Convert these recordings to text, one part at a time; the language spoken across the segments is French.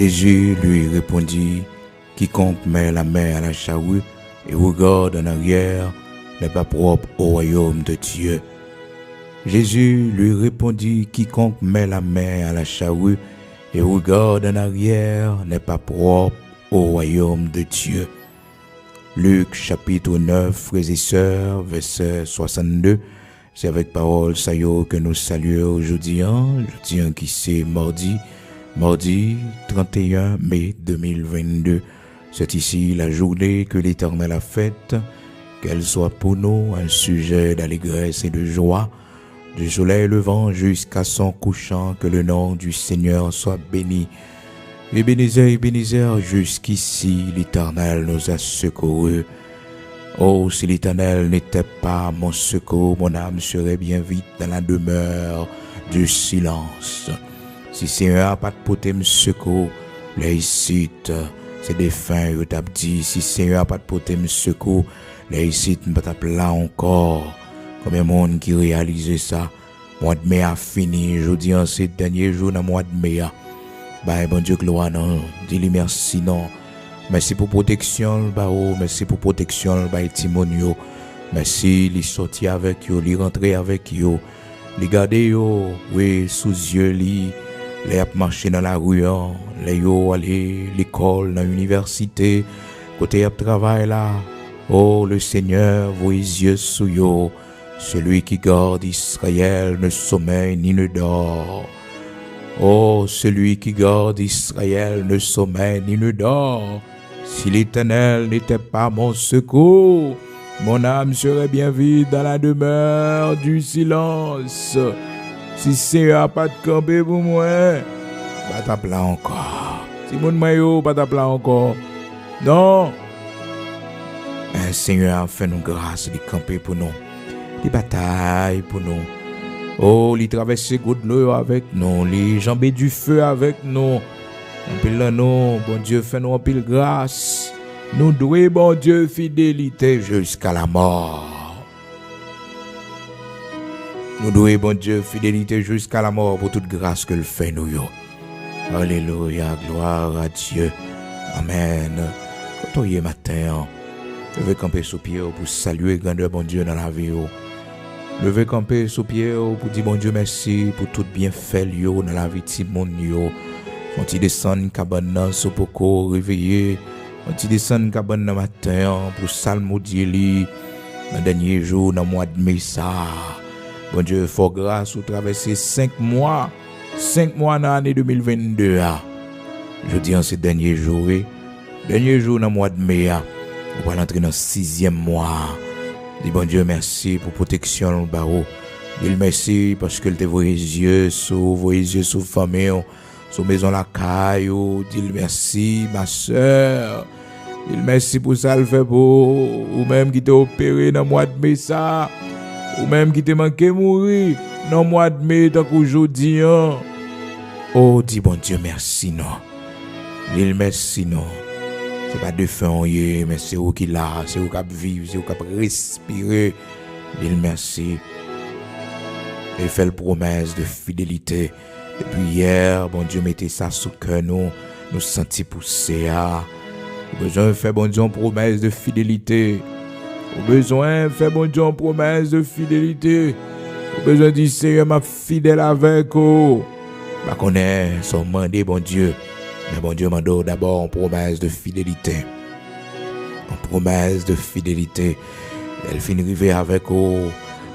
Jésus lui répondit, quiconque met la main à la charrue et regarde en arrière n'est pas propre au royaume de Dieu. Jésus lui répondit, quiconque met la main à la charrue et regarde en arrière n'est pas propre au royaume de Dieu. Luc chapitre 9, frères et sœurs, verset 62. C'est avec parole ça que nous saluons aujourd'hui, qui c'est mardi 31 mai 2022. C'est ici la journée que l'Éternel a faite, qu'elle soit pour nous un sujet d'allégresse et de joie, du soleil levant jusqu'à son couchant, que le nom du Seigneur soit béni. Ebenezer, jusqu'ici l'Éternel nous a secourus. Oh, si l'Éternel n'était pas mon secours, mon âme serait bien vite dans la demeure du silence. Si Seigneur n'a pas porté me secours, les ici, c'est des fins, je t'ai dit. Si Seigneur n'a pas porté me secours, les ici, ne pas là encore. Combien de monde qui réalise ça? Mois de mai a fini, je dis en ces derniers jours, dans le mois de mai. Bah, bon Dieu, gloire, non. Dis-lui merci, non. Merci pour protection, merci pour protection, Timonio. Merci, les sortir avec yo, les rentrer avec yo, les garder yo, oui, sous yeux, les marcher dans la rue, les yo aller l'école, dans l'université, côté à travail là. Oh, le Seigneur, vos yeux sous yo, celui qui garde Israël ne sommeille ni ne dort. Oh, celui qui garde Israël ne sommeille ni ne dort. Si l'Éternel n'était pas mon secours, mon âme serait bien vide dans la demeure du silence. Si Seigneur n'a pas de camper pour moi, pas t'appeler encore. Si mon maillot, pas t'appeler encore. Non. Un Seigneur a fait nous grâce de camper pour nous, des batailles pour nous. Oh, il traverse gouttes l'eau avec nous, les jambes du feu avec nous. En pile nous, bon Dieu, fait-nous en pile grâce. Nous doués, bon Dieu, fidélité jusqu'à la mort. Nous doués, bon Dieu, fidélité jusqu'à la mort pour toute grâce que le fait nous. Alléluia, gloire à Dieu. Amen. Quand on y est matin, levez camper sous pied pour saluer grandeur bon Dieu dans la vie. Levez camper sous pied pour dire bon Dieu merci pour tout bienfait dans la vie de mon yo. On t'y descend cabane sous poko réveillé. On t'y descend cabane matin pour salmodier li dans dernier jour dans mois de mai ça. Bon Dieu fort grâce ou traverser 5 mois dans l'année 2022. Je dis en ces derniers jours dans mois de mai, on va entrer dans 6e mois. Dis bon Dieu merci pour protection barreau. Dis merci parce que te voit les yeux sur famille, sur maison la caillou. Dis merci ma soeur. Dis merci pour ça le fait beau ou même qui t'a opéré dans mois de mai ça ou même qui t'a manqué mourir dans mois de mai tant qu'aujourd'hui. Oh dis bon Dieu merci non. Dis merci non. C'est pas de fin, mais c'est où qui là, c'est où qui vivre, c'est où qui respirer. Il merci. Il fait la promesse de fidélité. Depuis hier, bon Dieu mettait ça sous cœur nous sentis pousser à. Besoin de faire bon Dieu une promesse de fidélité. Besoin de faire bon Dieu une promesse de fidélité. Besoin de dire Seigneur m'a fidèle avec vous. Bah connaît son mandé bon Dieu. Mais bon Dieu m'a donné d'abord une promesse de fidélité. Une promesse de fidélité. Elle finit d'arriver avec vous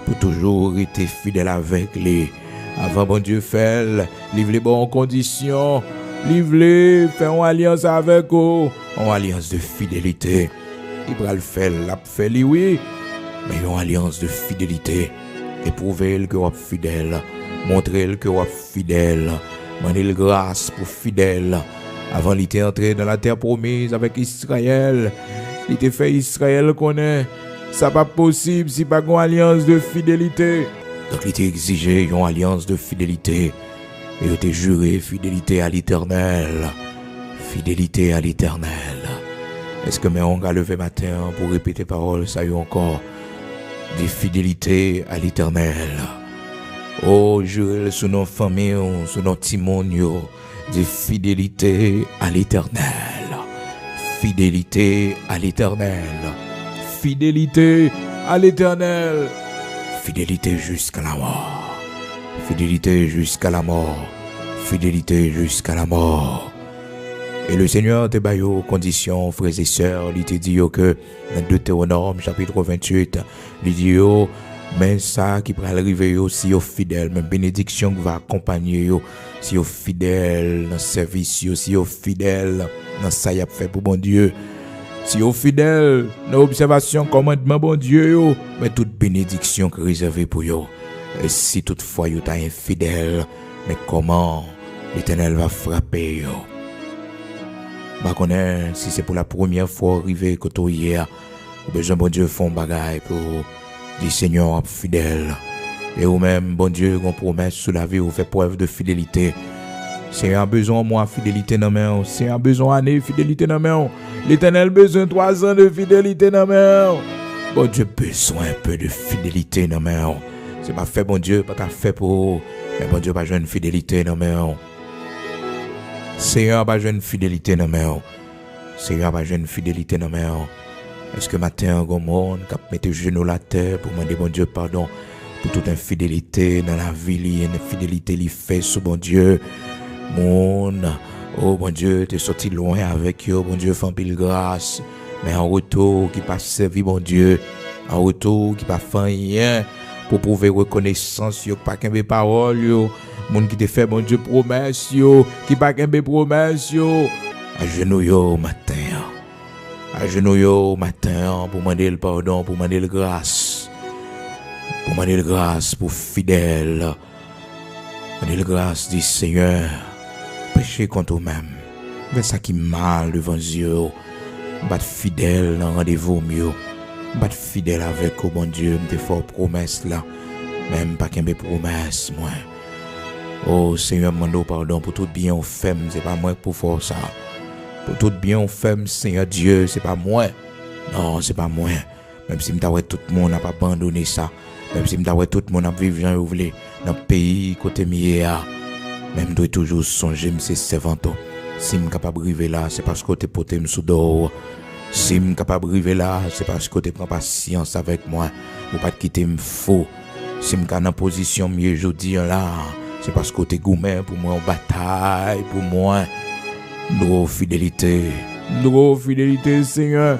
pour toujours être fidèle avec lui. Avant bon Dieu fait, livre les bonnes conditions. Livre faire une alliance avec vous. Une alliance de fidélité. Il va le faire, l'a fait lui, oui. Mais une alliance de fidélité. Éprouver que vous êtes fidèle. Montrer que vous êtes fidèle. Donnez grâce pour fidèle. Avant, il était entré dans la terre promise avec Israël. Il était fait Israël connaît. Ça pas possible si pas une alliance de fidélité. Donc, il était exigé une alliance de fidélité. Et il était juré fidélité à l'Éternel. Fidélité à l'Éternel. Est-ce que on va lever matin pour répéter parole, ça y est encore. Des fidélités à l'Éternel. Oh, jurez sur nos familles, sur nos timonio. Dis fidélité à l'Éternel. Fidélité à l'Éternel. Fidélité à l'Éternel. Fidélité jusqu'à la mort. Fidélité jusqu'à la mort. Fidélité jusqu'à la mort. Et le Seigneur te baille aux conditions, frères et sœurs. Il te dit que dans Deutéronome chapitre 28, il dit mais ça qui va arriver si vous fidèles, même bénédiction qui va accompagner vous, si vous fidèles dans le service, si vous fidèles dans ça y a fait pour bon Dieu. Si vous fidèles dans l'observation, commandement bon Dieu, mais toute bénédiction qui est réservée pour vous. Et si toutefois vous êtes infidèle, mais comment l'Éternel va frapper vous? Je connais si c'est pour la première fois arrivé que tu hier, besoin bon Dieu font bagaille pour dire Seigneur fidèle. Et ou même bon Dieu qu'on promesse sous la vie ou fait preuve de fidélité. C'est un besoin moi fidélité dans main, c'est un besoin année fidélité dans main. L'Éternel besoin 3 ans de fidélité dans main. Bon Dieu besoin un peu de fidélité dans main. C'est pas fait bon Dieu, pas fait pour mais bon Dieu pas besoin de fidélité dans main. Seigneur pas besoin de fidélité dans main. Seigneur pas besoin de fidélité dans main. Est-ce que matin un monde qui mette genou la terre pour demander bon Dieu pardon pour toute infidélité dans la vie, une infidélité li fait sous bon Dieu. Monde, oh bon Dieu, t'es sorti loin avec eux, bon Dieu, fais un pile grâce. Mais en retour, qui pas servi bon Dieu, en retour, qui pas fait rien pour prouver reconnaissance, yo, pas qu'un parole, yo, monde qui te fait bon Dieu promesse, yo, qui pas qu'un promesse, yo, à genoux yo matin. À genoux yo matin pour demander le pardon, pour demander le grâce. Pour demander le grâce pour fidèle. Demander le grâce du Seigneur. Péché contre vous-même. Mais ça qui mal devant Dieu. Bat fidèle dans rendez-vous mieux. Bat fidèle avec au bon Dieu. M'te fort promesse là. Même pas qu'un promesse moi. Oh Seigneur, m'en pardon pour tout bien on fait. C'est pas moi pour faire ça. Pour tout bien on fait, Seigneur Dieu, c'est pas moi. Non, c'est pas moi. Même si m'ta tout le monde n'a pas abandonné ça. Même si m'ta tout le monde a vivre Jean Ouvlé dans le pays côté miéa. Même doit toujours songer c'est servant. Si m'm capable arriver là, c'est parce que t'es porté sous dehors. Si m'm capable arriver là, c'est parce que t'es prend patience avec moi. Ou pas quitter me faux. Si m'm en position mieux jodi là, c'est parce que t'es gourmand pour moi en bataille pour moi. Nous fidélité, Seigneur. Nous fidélité, Seigneur.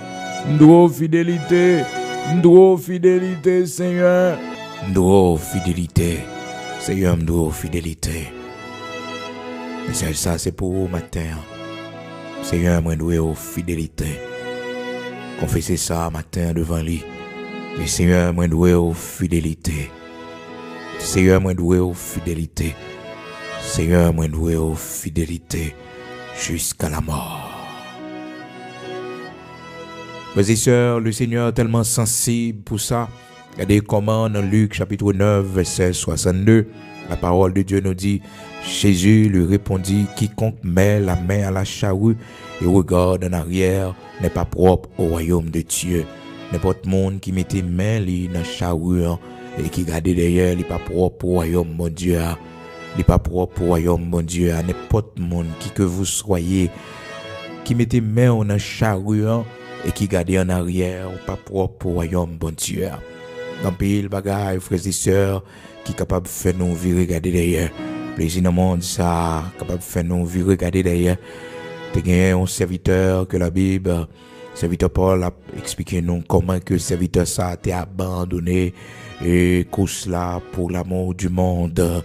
Nous fidélité, Seigneur, nous fidélité. Mais ça, c'est pour vous matin. Seigneur, moi, nous fidélité. Confessez ça matin devant lui. Mais Seigneur, moi, nous fidélité. Seigneur, moi, nous fidélité. Seigneur, moi, nous fidélité. Jusqu'à la mort. Frères et sœurs, le Seigneur est tellement sensible pour ça. Regardez comment dans Luc chapitre 9, verset 62, la parole de Dieu nous dit, Jésus lui répondit, quiconque met la main à la charrue et regarde en arrière n'est pas propre au royaume de Dieu. N'importe monde qui mettait main dans la charrue et qui regardait derrière, n'est pas propre au royaume de Dieu. Il n'est pas propre au royaume, bon Dieu, à n'importe monde qui que vous soyez, qui mettez main en un charrue et qui gardez en arrière, ou pas propre au royaume, bon Dieu. Dans le pays, le bagage, frères et sœurs, qui est capable de faire nous virer, regarder derrière. Plaisir dans le monde, ça, capable de faire nous virer, regarder derrière. Tu as gagné un serviteur que la Bible, serviteur Paul a expliqué nous comment que le serviteur ça a été abandonné et course là pour l'amour du monde.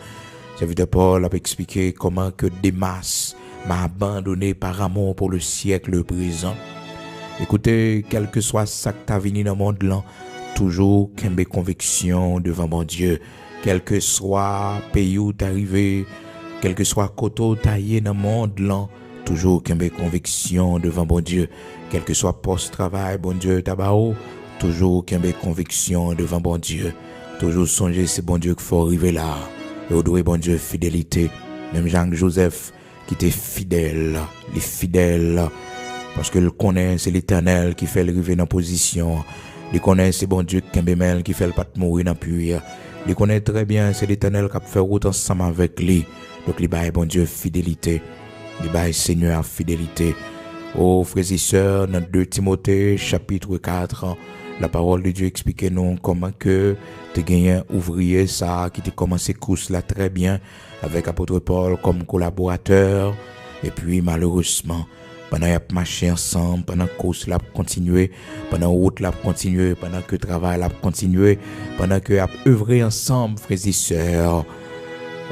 Serviteur Paul a expliqué comment que Démas m'a abandonné par amour pour le siècle présent. Écoutez, quel que soit ça que t'as venu dans le monde là, toujours qu'une conviction devant mon Dieu. Quel que soit pays où t'es arrivé, quel que soit côté où taillé dans le monde là, toujours qu'une conviction devant mon Dieu. Quel que soit post-travail, bon Dieu, tabao, toujours qu'une conviction devant bon Dieu. Toujours songer c'est bon Dieu qu'il faut arriver là. Et au doigt bon Dieu fidélité. Même Jean-Joseph qui était fidèle, les fidèles. Parce que le connaît, c'est l'Éternel qui fait le arriver dans position. Il connaît, c'est bon Dieu qui fait le pas de mourir dans puits. Il connaît très bien, c'est l'Éternel qui a fait route ensemble avec lui. Donc il baille bon Dieu fidélité. Il bail Seigneur fidélité. Oh, frères et sœurs, dans 2 Timothée, chapitre 4, la parole de Dieu explique nous comment que tu gagné un ouvrier ça, qui t'a commencé course là très bien, avec apôtre Paul comme collaborateur, et puis malheureusement, pendant qu'il a marché ensemble, pendant que course là continué, pendant que route là continué, pendant que travail là continué, pendant que a œuvré ensemble, frères et sœurs,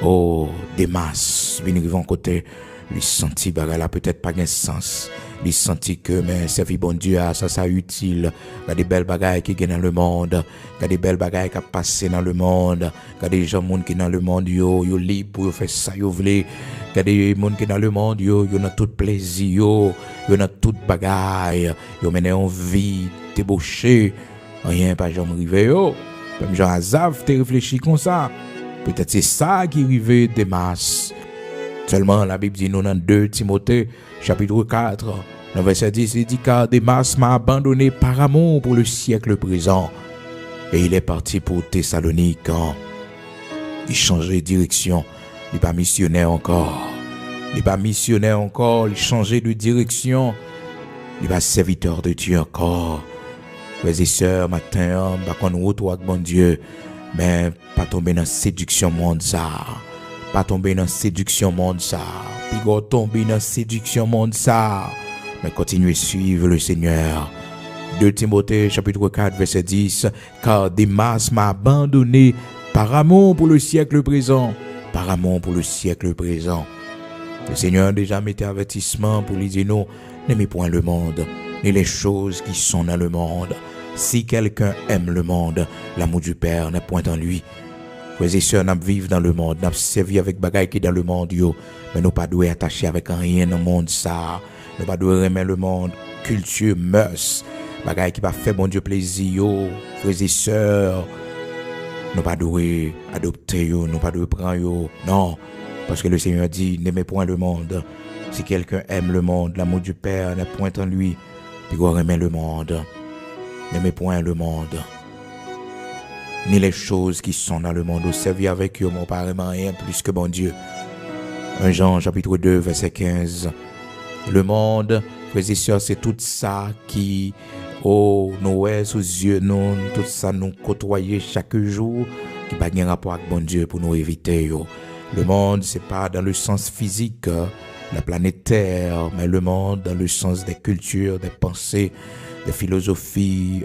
oh, des masses, venir côté, lui senti bagarre là peut-être pas de sens. Il sentit que mais servir bon Dieu ça utile. Il y a des belles bagailles qui sont dans le monde, il y a des belles bagailles qui passent dans le monde, il y a des gens qui sont dans le monde yo libre pour faire ça yo voulez. Il y a des gens qui sont dans le monde yo ont tout plaisir yo ont toute bagaille, yo mené en vie débauché, rien pas jamais arrivé yo. Même Jean Azav t'es réfléchi comme ça. Peut-être c'est ça qui arrivé des masses. Seulement, la Bible dit nous dans 2 Timothée, chapitre 4, le verset 10, il dit car Démas m'a abandonné par amour pour le siècle présent. Et il est parti pour Thessalonique. Il changeait de direction. Il n'est pas missionnaire encore. Il n'est pas missionnaire encore. Il changeait de direction. Il n'est pas serviteur de Dieu encore. Frères et sœurs, matin, on va retrouver avec bon Dieu, mais pas tomber dans la séduction monde ça. Pas tomber dans la séduction monde ça. Puis tomber dans la séduction monde ça. Mais continuez à suivre le Seigneur. 2 Timothée chapitre 4 verset 10. Car Démas m'a abandonné par amour pour le siècle présent. Par amour pour le siècle présent. Le Seigneur a déjà mis avertissement pour lui dire non, n'aimez point le monde, ni les choses qui sont dans le monde. Si quelqu'un aime le monde, l'amour du Père n'est point en lui. Frères et sœurs, nous vivons dans le monde, nous servi avec bagaille qui est dans le monde, yo. Mais nous pas doués attacher avec rien dans le monde, ça. Nous pas doués aimer le monde, culture, mœurs, bagaille qui va faire bon Dieu plaisir, yo. Frères et sœurs, nous pas doués adopter, yo. Nous pas doués prendre, yo. Non, parce que le Seigneur dit, n'aimez point le monde. Si quelqu'un aime le monde, l'amour du Père n'est point en lui. Puis qu'on aimer le monde. N'aimez point le monde. Ni les choses qui sont dans le monde, au servir avec eux, mon apparemment rien plus que bon Dieu. 1 Jean chapitre 2 verset 15. Le monde, frères et sœurs, c'est tout ça qui, nous est sous yeux, nous, tout ça nous côtoyer chaque jour, qui n'a pas rapport avec bon Dieu pour nous éviter. Yo. Le monde, c'est pas dans le sens physique, la planète Terre, mais le monde dans le sens des cultures, des pensées, des philosophies,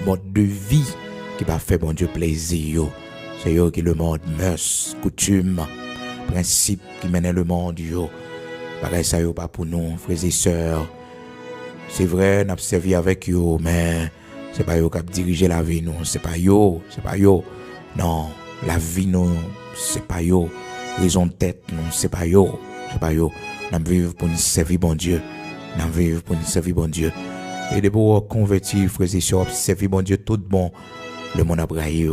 mode de vie. Qui va faire bon Dieu plaisir. C'est eux qui le monde, mœurs, coutumes, principes qui mènent le monde. Pareil, ça n'est pas pour nous, frères et sœurs. C'est vrai, nous avons servi avec eux, mais ce n'est pas eux qui dirigent la vie, nous. Ce n'est pas eux. Non, la vie, nous, ce n'est pas eux. Raison de tête, nous, ce n'est pas eux. Nous vivons pour nous servir bon Dieu. Et de pour convertir, frères et sœurs, servir bon Dieu, tout bon. Le monde a braillé.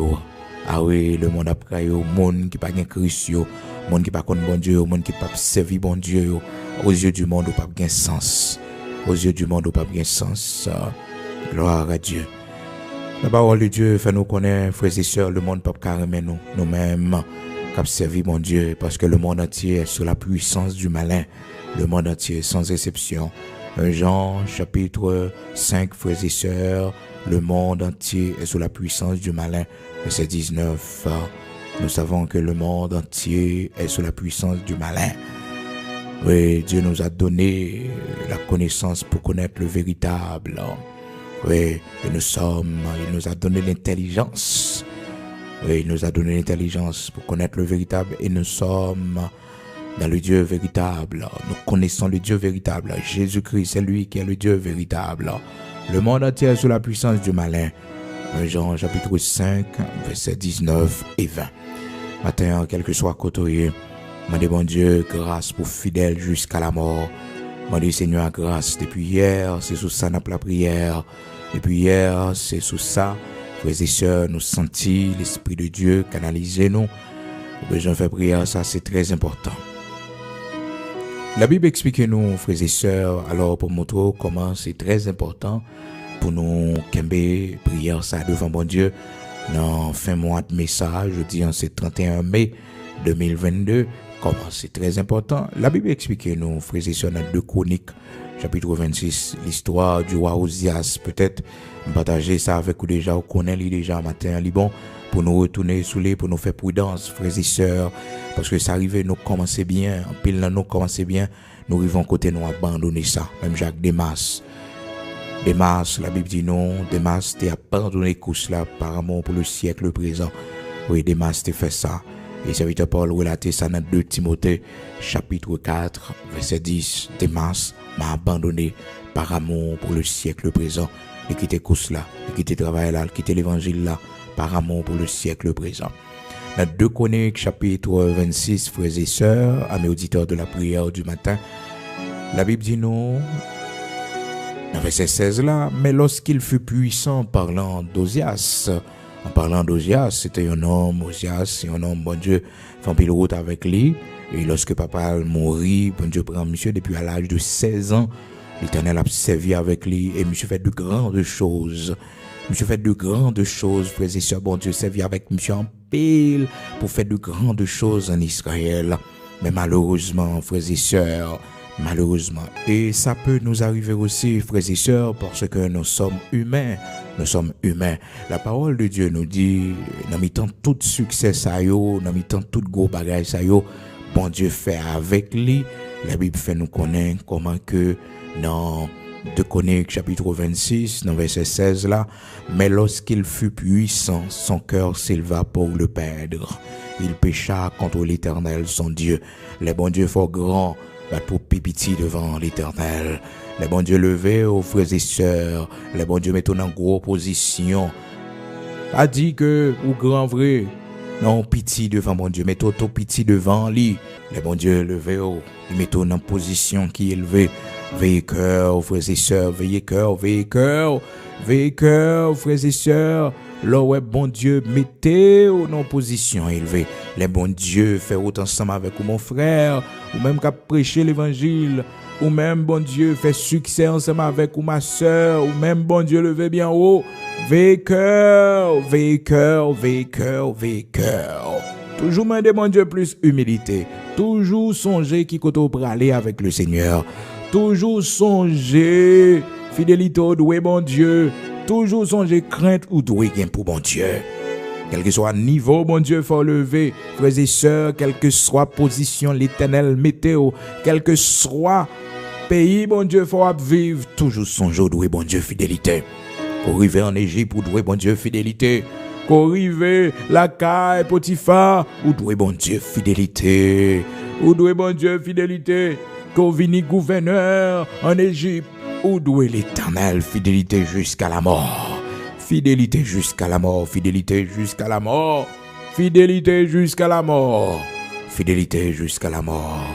Ah oui, le monde a braillé. Le monde qui n'a pas de Christ, le monde qui n'a pas de bon Dieu, le monde qui n'a pas servi bon Dieu. Aux yeux du monde, il n'a pas de sens. Aux yeux du monde, il n'a pas de sens. Gloire à Dieu. La parole de Dieu fait nous connaître, frères et sœurs, le monde ne peut pas carrément nous-mêmes qui servi bon Dieu, parce que le monde entier est sous la puissance du malin. Le monde entier, sans exception. 1 Jean, chapitre 5, frères et sœurs, le monde entier est sous la puissance du malin. Verset 19. Nous savons que le monde entier est sous la puissance du malin. Oui, Dieu nous a donné la connaissance pour connaître le véritable. Oui, il nous a donné l'intelligence. Oui, il nous a donné l'intelligence pour connaître le véritable et nous sommes dans le Dieu véritable. Nous connaissons le Dieu véritable. Jésus-Christ, c'est lui qui est le Dieu véritable. Le monde entier est sous la puissance du malin. 1 Jean chapitre 5, versets 19 et 20. Matin, quel que soit côté, demandez bon Dieu grâce pour fidèle jusqu'à la mort. Demandez Seigneur grâce. Depuis hier, c'est sous ça notre la prière. Depuis hier, c'est sous ça, frères et sœurs, nous sentis l'Esprit de Dieu canaliser nous. Besoin de faire prière, ça c'est très important. La Bible explique nous, frères et sœurs, alors pour montrer comment c'est très important pour nous qu'aimer prière ça devant bon Dieu. Dans fin mois de mai ça, je dis en ce 31 mai 2022, comment c'est très important. La Bible explique nous, frères et sœurs, dans 2 Chroniques, chapitre 26, l'histoire du roi Ozias. Peut-être partager ça avec vous déjà, vous connaissez déjà matin, bon, pour nous retourner sous les, pour nous faire prudence, frères et sœurs, parce que ça arrive, nous commencer bien, en pile nous commencer bien, nous arrivons côté nous abandonner ça, même Jacques Demas, la Bible dit non, Demas t'es abandonné course là par amour pour le siècle présent. Oui, Demas t'es fait ça. Et serviteur Paul relaté ça dans 2 Timothée, chapitre 4, verset 10. Demas m'a abandonné par amour pour le siècle présent. Il quitté course là, il quitté travail là, il quitté l'évangile là, par amour pour le siècle présent. Dans 2 Chroniques, chapitre 26, frères et sœurs, amis auditeurs de la prière du matin, la Bible dit non, dans verset 16 là, mais lorsqu'il fut puissant en parlant d'Ozias, c'était un homme, Ozias, c'est un homme, bon Dieu, fait un pile route avec lui, et lorsque papa mourit, bon Dieu prend monsieur depuis à l'âge de 16 ans, l'Éternel a servi avec lui, et monsieur fait de grandes choses. Monsieur fait de grandes choses, frères et sœurs, bon Dieu servi avec monsieur en pile pour faire de grandes choses en Israël. Mais malheureusement, frères et sœurs, malheureusement. Et ça peut nous arriver aussi, frères et sœurs, parce que nous sommes humains. Nous sommes humains. La parole de Dieu nous dit, dans mi-temps tout succès ça yo, dans mi-temps tout gros bagage ça yo, bon Dieu fait avec lui. La Bible fait nous connaître comment que dans 2 Chroniques chapitre 26, dans verset 16 là, mais lorsqu'il fut puissant, son cœur s'éleva pour le perdre. Il pécha contre l'Éternel, son Dieu. Les bons dieux fort grands, pour pipiti devant l'Éternel. Les bons dieux levés aux frères et sœurs, les bons dieux mettent en gros position. A dit que, ou grand vrai, non pitié devant mon Dieu, mettons tout pitié devant lui. Les bons dieux levés, ils mettent en position qui est élevée. Veillez cœur, frères et sœurs, veillez cœur, veillez cœur, veillez cœur, frères et sœurs. Là ouais, bon Dieu, mettez en position élevée. Les bons dieux, faire autant ensemble avec vous, mon frère, ou même qu'à prêcher l'évangile, ou même, bon Dieu, fait succès ensemble avec vous, ma sœur, ou même, bon Dieu, levez bien haut. Veillez cœur, veillez cœur, veillez cœur, veillez cœur. Toujours demander, mon Dieu, plus humilité. Toujours songer qui côté pour aller avec le Seigneur. Toujours songer fidélité au doué, bon Dieu. Toujours songer crainte ou doué gain pour bon Dieu. Quel que soit niveau, bon Dieu, faut lever. Frères et sœurs, quelle que soit position, l'Éternel météo, quel que soit pays, bon Dieu, faut vivre. Toujours songer au doué, bon Dieu, fidélité. Qu'on arrive en Égypte ou doué, bon Dieu, fidélité. Qu'on arrive la caille, Potiphar, ou doué, bon Dieu, fidélité. Ou doué, bon Dieu, fidélité. Qu'on vini gouverneur en Égypte. Ou doué l'Éternel, fidélité jusqu'à la mort. Fidélité jusqu'à la mort, fidélité jusqu'à la mort. Fidélité jusqu'à la mort. Fidélité jusqu'à la mort.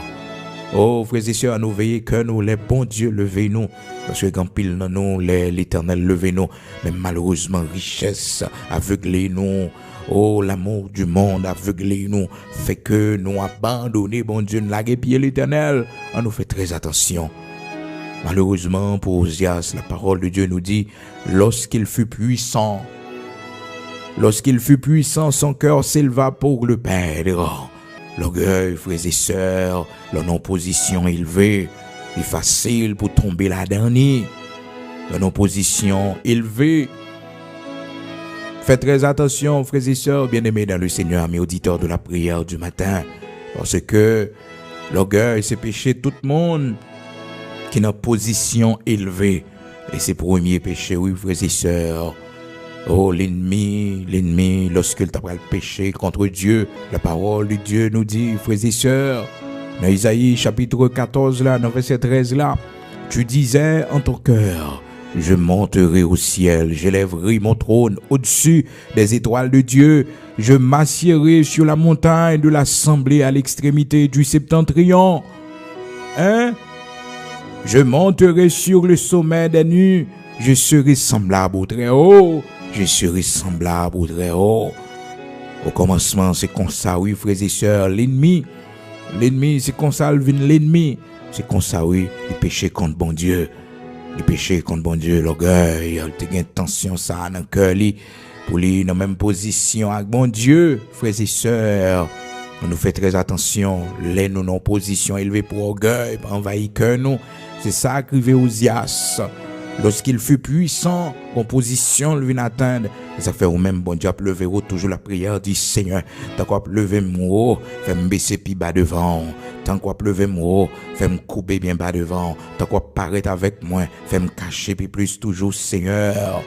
Oh, frères et sœurs, nous veillez que nous, les bons dieux, levez-nous. Parce que quand pile dans nous, l'Éternel, levez-nous. Mais malheureusement, richesse, aveuglez-nous. Oh, l'amour du monde, aveuglez-nous. Fait que nous abandonnons, bon Dieu, nous laguer pied l'Éternel. On nous fait très attention. Malheureusement, pour Ozias, la parole de Dieu nous dit, lorsqu'il fut puissant, son cœur s'éleva pour le perdre. L'orgueil, frères et sœurs, leur non-position élevée, est facile pour tomber là-dedans. Leur non-position élevée. Faites très attention, frères et sœurs, bien-aimés dans le Seigneur, mes auditeurs de la prière du matin, parce que l'orgueil, c'est péché tout le monde qui est en position élevée. Et c'est le premier péché, oui, frères et sœurs. Oh, l'ennemi, lorsqu'il t'a pris le péché contre Dieu, la parole de Dieu nous dit, frères et sœurs, dans Isaïe chapitre 14, là, dans verset 13, là, tu disais en ton cœur, je monterai au ciel, j'élèverai mon trône au-dessus des étoiles de Dieu, je m'assierai sur la montagne de l'assemblée à l'extrémité du septentrion. Hein? Je monterai sur le sommet des nues, je serai semblable au Très-Haut, je serai semblable au Très-Haut. Au commencement, c'est comme ça, oui, frères et sœurs, l'ennemi, c'est comme ça, l'ennemi, c'est comme ça, oui, le péché contre bon Dieu, l'orgueil, il y a une tension, ça, dans le cœur, pour lui, dans la même position avec bon Dieu, frères et sœurs. On nous fait très attention, les nous non position élevée pour orgueil, envahir cœur nous. C'est ça qui arrive Osias. Lorsqu'il fut puissant, composition le vient atteindre. Ça fait au même bon Dieu lever toujours la prière du Seigneur. Tant qu'on lever moi, fait me baisser puis bas devant. Tant qu'on lever moi, fait me couper bien bas devant. Tant qu'on paraît avec moi, fait me cacher puis plus toujours Seigneur.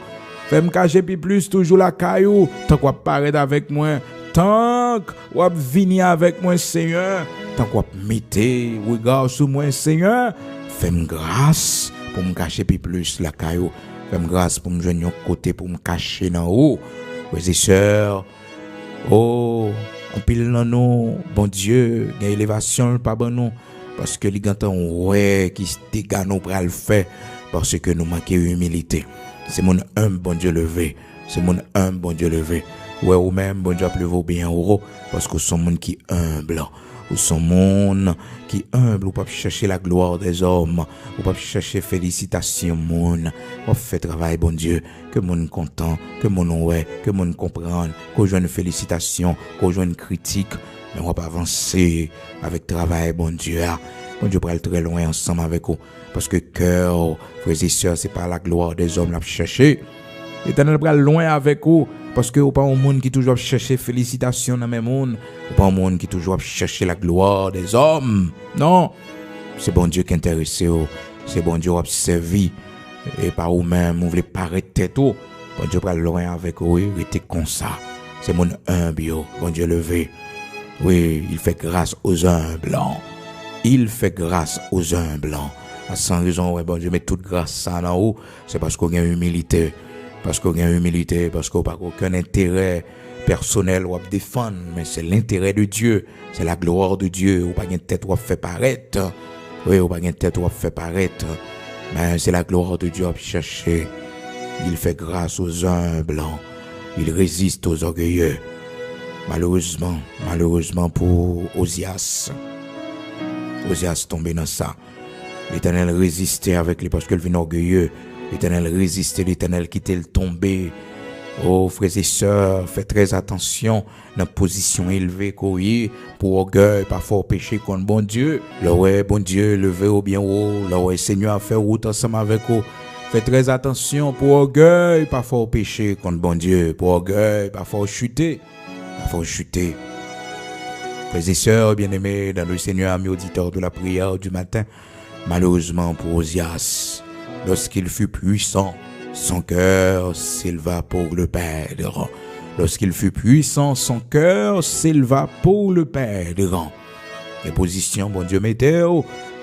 Fait me cacher puis plus toujours la caillou. Tant qu'on paraît avec moi, tant qu'on venir avec moi Seigneur. Tant qu'on mettez regard sur moi Seigneur, fais-moi grâce pour me cacher puis plus la caillou. Fais-moi grâce pour me joindre côté pour me cacher dans haut. Frères et sœurs, oh, en pile dans nous, bon Dieu, il y a élévation pas bon nous parce que les gars ouais qui se dégage nous pour le faire parce que nous manquons humilité. C'est mon humble bon Dieu levé. C'est mon humble bon Dieu levé. Ouais ou même bon Dieu pleuve bien haut parce que sont monde qui humble. Ou son monde qui humble, ou pas chercher la gloire des hommes, ou pas chercher félicitations monde, ou fait travail bon Dieu, que monde content, que monde ouais, que monde comprendre, qu'on joue une félicitation, qu'on joue une critique, mais on va pas avancer avec travail bon Dieu. Bon Dieu pour aller très loin ensemble avec vous, parce que cœur, frères et sœurs, c'est pas la gloire des hommes la chercher. L'Éternel pour aller loin avec vous. Parce que ou pas un monde qui toujours chercher félicitations dans même monde, ou pas un monde qui toujours chercher la gloire des hommes. Non, c'est bon Dieu qui intéresse vous, c'est bon Dieu qui servi et pas vous même vous voulez paraître tête tout. Bon Dieu prend loin avec vous, restez comme ça. C'est mon humble, bon Dieu levé. Oui, il fait grâce aux humbles. Il fait grâce aux humbles. Sans raison, ouais, bon Dieu met toute grâce ça en haut, c'est parce qu'on a humilité. Parce qu'on a humilité, parce qu'on n'a aucun intérêt personnel ou à défendre, mais c'est l'intérêt de Dieu, c'est la gloire de Dieu, ou pas une tête ou à faire paraître. Oui, ou pas une tête ou à faire paraître, mais c'est la gloire de Dieu à chercher. Il fait grâce aux humbles, il résiste aux orgueilleux. Malheureusement pour Osias tombé dans ça. L'Éternel résistait avec lui parce qu'il vient orgueilleux. L'Éternel résistait, l'Éternel quittait le tomber. Oh, frères et sœurs, faites très attention dans la position élevée qu'on y pour orgueil, parfois au péché contre bon Dieu. Le ouais, bon Dieu, levez au bien haut. Le ouais, Seigneur a fait route ensemble avec vous. Faites très attention pour orgueil, parfois au péché contre bon Dieu. Pour orgueil, parfois au chuter. Parfois au chuter. Frères et sœurs, bien-aimés, dans le Seigneur, amis auditeurs de la prière du matin, malheureusement pour Osias, lorsqu'il fut puissant, son cœur s'éleva pour le perdre. Lorsqu'il fut puissant, son cœur s'éleva pour le perdre. Les positions, bon Dieu, mettez,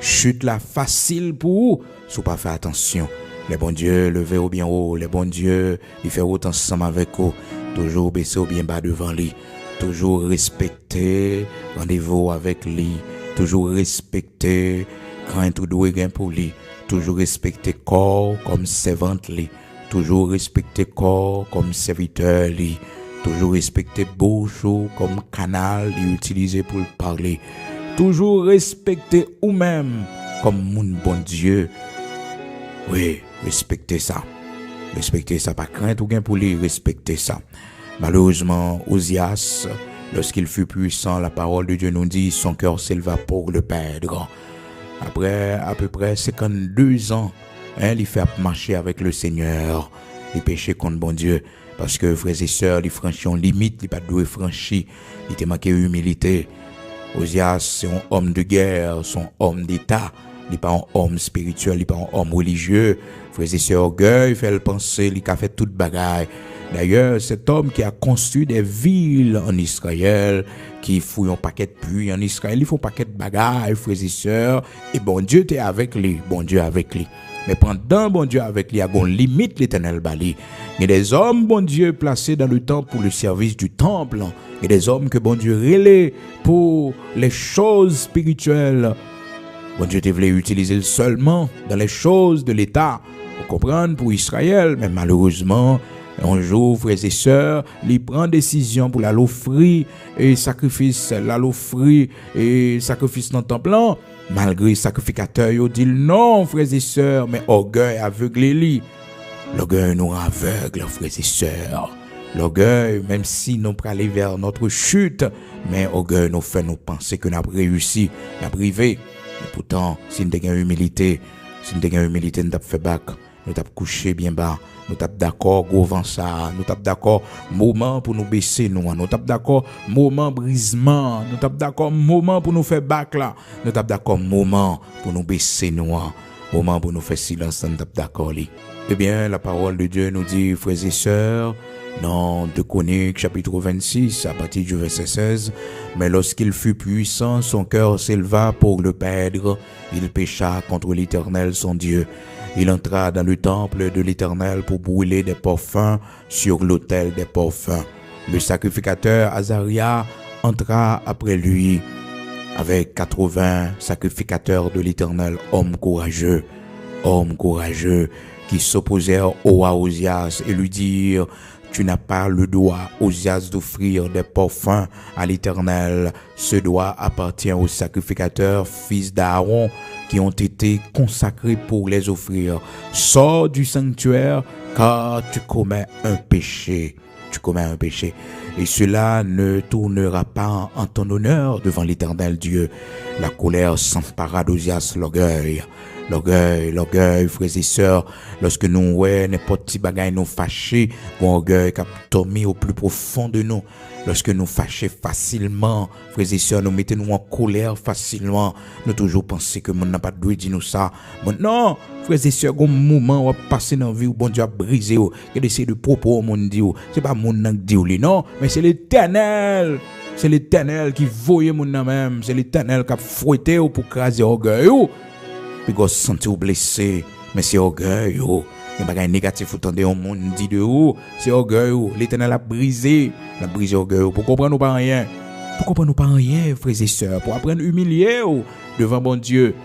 chute là facile pour vous, si vous pas fait attention. Les bons dieux levez au bien haut, les bons dieux, ils font autant ensemble avec vous, toujours baisser au bien bas devant lui, toujours respecter rendez-vous avec lui, toujours respecter quand tout doit gain pour lui. Toujours respecter corps comme servante li, toujours respecter corps comme serviteur li, toujours respecter bouche comme canal li utilisé pour parler, toujours respecter ou même comme mon bon Dieu. Oui, respectez ça, pas crainte ou gain pour lui, respecter ça. Malheureusement, Osias, lorsqu'il fut puissant, la parole de Dieu nous dit, son cœur s'éleva pour le perdre. Après à peu près 52 ans, il fait marcher avec le Seigneur, il péché contre bon Dieu, parce que frères et sœurs, il franchit une limite, il pas doué franchi, il était manqué humilité. Osias, c'est un homme de guerre, son homme d'État, il n'est pas un homme spirituel, il n'est pas un homme religieux. Frères et sœurs, orgueil, il fait le penser, il a fait toute bagaille. D'ailleurs, cet homme qui a construit des villes en Israël, qui fouille un paquet de puits en Israël, il faut un paquet de bagailles, frères et sœurs, et bon Dieu était avec lui, bon Dieu avec lui. Mais pendant bon Dieu avec lui, il y a une limite l'Éternel bali. Il y a des hommes, bon Dieu, placés dans le temple pour le service du temple. Il y a des hommes que bon Dieu relais pour les choses spirituelles. Bon Dieu voulait utiliser seulement dans les choses de l'État, pour comprendre, pour Israël, mais malheureusement, un jour, frères et sœurs, il prend décision pour l'offrir et sacrifice, l'offrir et sacrifice dans le temple. Malgré le sacrificateur, il dit non, frères et sœurs, mais orgueil aveugle lui. L'orgueil nous aveugle, frères et sœurs. L'orgueil, même si nous prenons aller vers notre chute, mais l'orgueil nous fait nous penser que nous avons réussi, nous avons privé. Et pourtant, si nous avons humilité, nous avons fait bac, nous avons couché bien bas, nous sommes d'accord, gros vent ça, nous sommes d'accord, moment pour nous baisser, nous sommes d'accord, moment brisement, nous sommes d'accord, moment pour nous faire bac là, nous sommes d'accord, moment pour nous baisser, nous, moment pour nous faire silence, nous sommes d'accord. Eh bien, la parole de Dieu nous dit, frères et sœurs, dans 2 Chroniques, chapitre 26, à partir du verset 16, mais lorsqu'il fut puissant, son cœur s'éleva pour le perdre, il pécha contre l'Éternel son Dieu. Il entra dans le temple de l'Éternel pour brûler des parfums sur l'autel des parfums. Le sacrificateur Azaria entra après lui avec 80 sacrificateurs de l'Éternel, hommes courageux qui s'opposèrent au roi Osias et lui dirent: tu n'as pas le droit, Osias, d'offrir des parfums à l'Éternel. Ce droit appartient aux sacrificateurs, fils d'Aaron, qui ont été consacrés pour les offrir. Sors du sanctuaire, car tu commets un péché. Et cela ne tournera pas en ton honneur devant l'Éternel Dieu. La colère s'empara d'Osias, l'orgueil, frères et sœurs, lorsque nous voyons n'importe qui bagaille nous fâcher, l'orgueil qui a tombé au plus profond de nous, lorsque nous fâchons facilement, frères et sœurs, nous mettons nous en colère facilement, nous toujours penser que mon n'a pas dû dire nous ça. Non, frères et sœurs, un moment où passer dans la vie où bon Dieu a brisé, il a essayé de propos au monde dit, c'est pas mon n'a dit non, mais c'est l'Éternel. C'est l'Éternel qui voyait mon nom même, c'est l'Éternel qui a fouetté pour craser l'orgueil. Puis vous sentez blessé, mais c'est orgueil. Il y a des négatifs, vous entendez un monde dit de vous, c'est orgueil. L'Éternel a brisé orgueil. Pour comprendre pas rien. Frères et sœurs, pour apprendre à humilier devant bon Dieu.